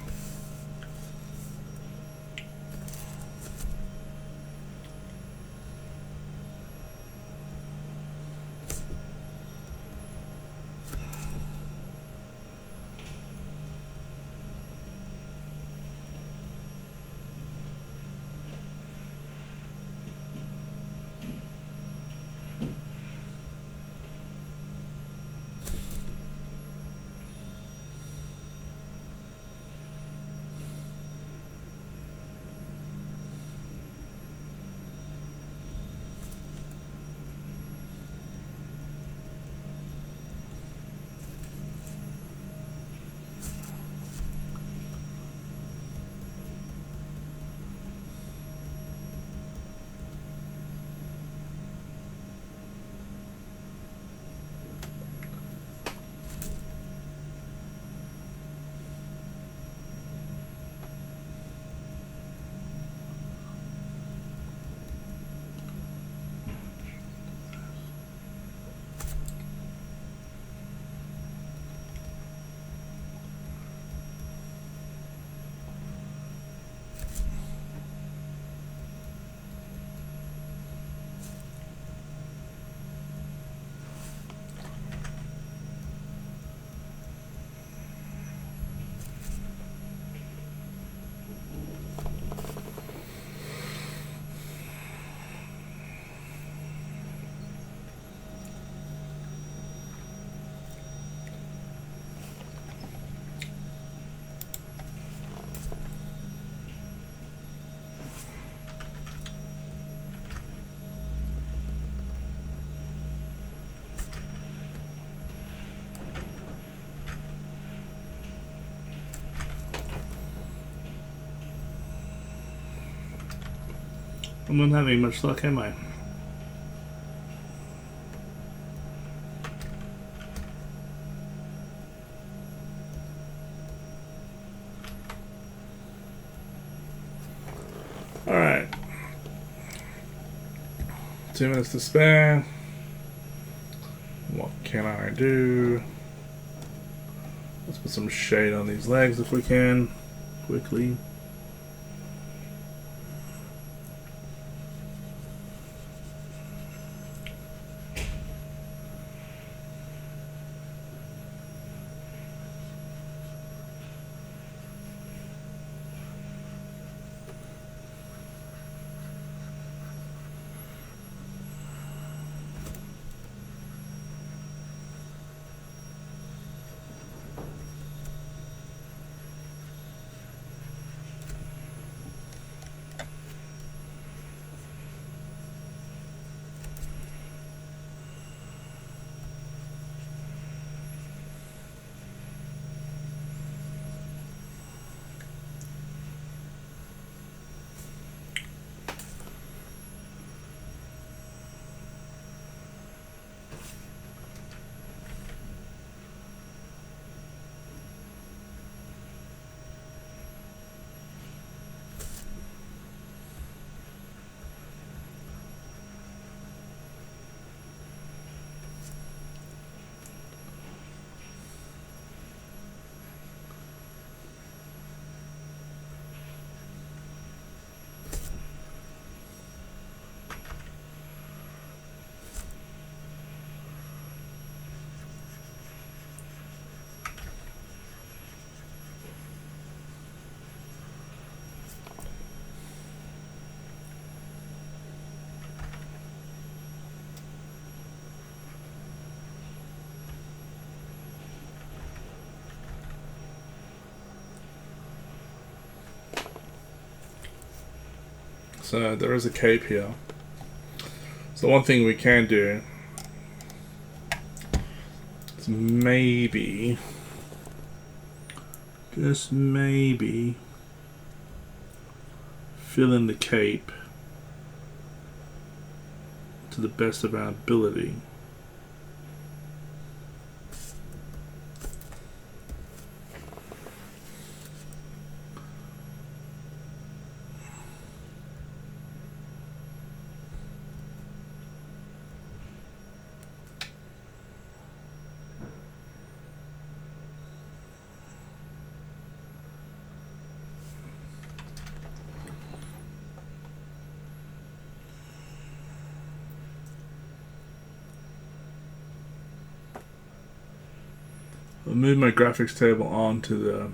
I'm not having much luck, am I? Alright. 2 minutes to spare. What can I do? Let's put some shade on these legs if we can, quickly. So there is a cape here. So one thing we can do is maybe, just maybe, fill in the cape to the best of our ability. I'll move my graphics table onto the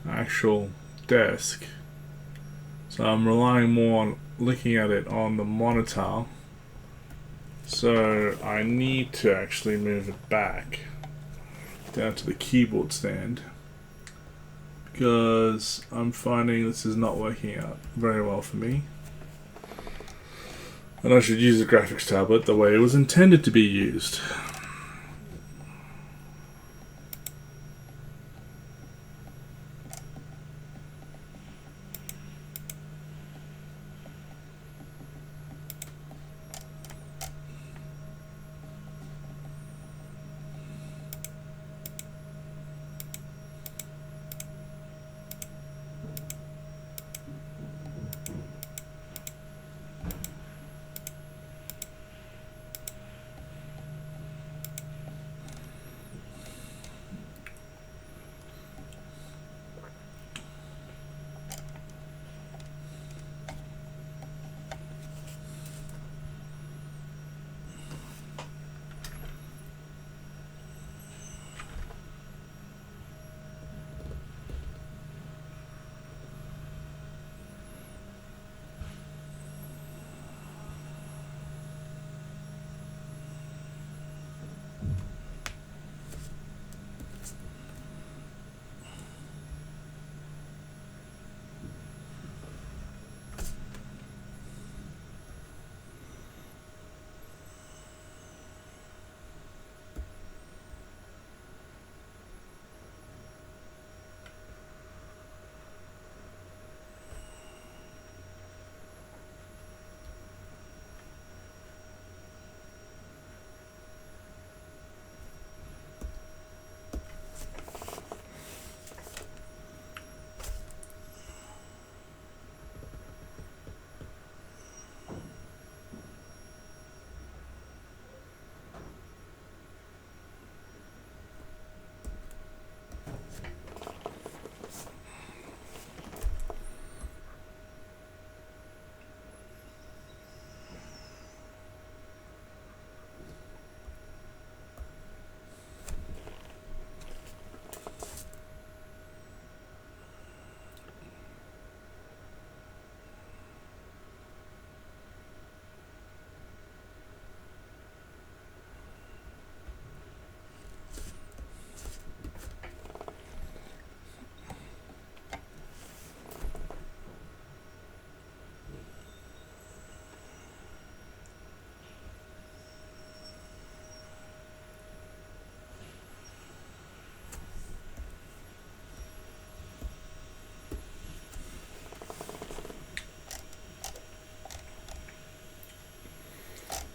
actual desk. So I'm relying more on looking at it on the monitor. So I need to actually move it back down to the keyboard stand, because I'm finding this is not working out very well for me. And I should use the graphics tablet the way it was intended to be used.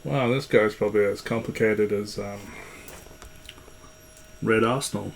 Wow, this guy's probably as complicated as Red Arsenal.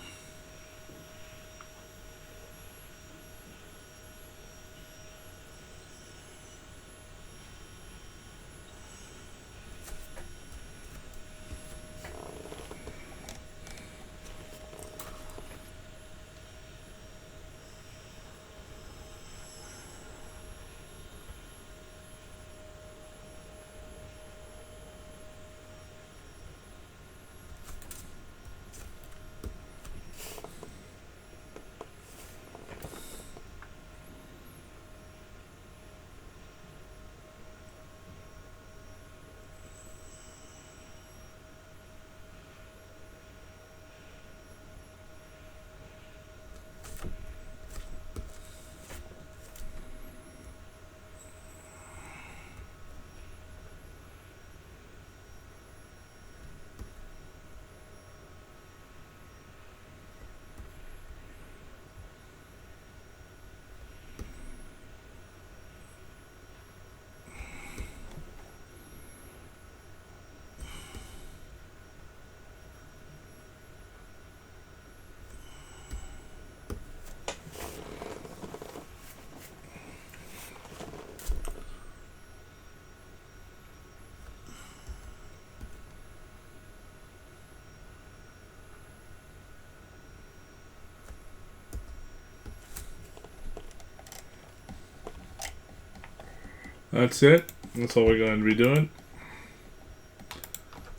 That's it. That's all we're going to be doing.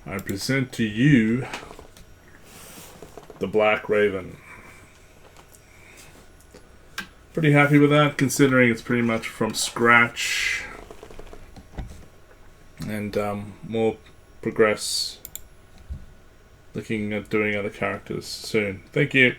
I present to you the Black Raven. Pretty happy with that, considering it's pretty much from scratch. And we'll progress looking at doing other characters soon. Thank you.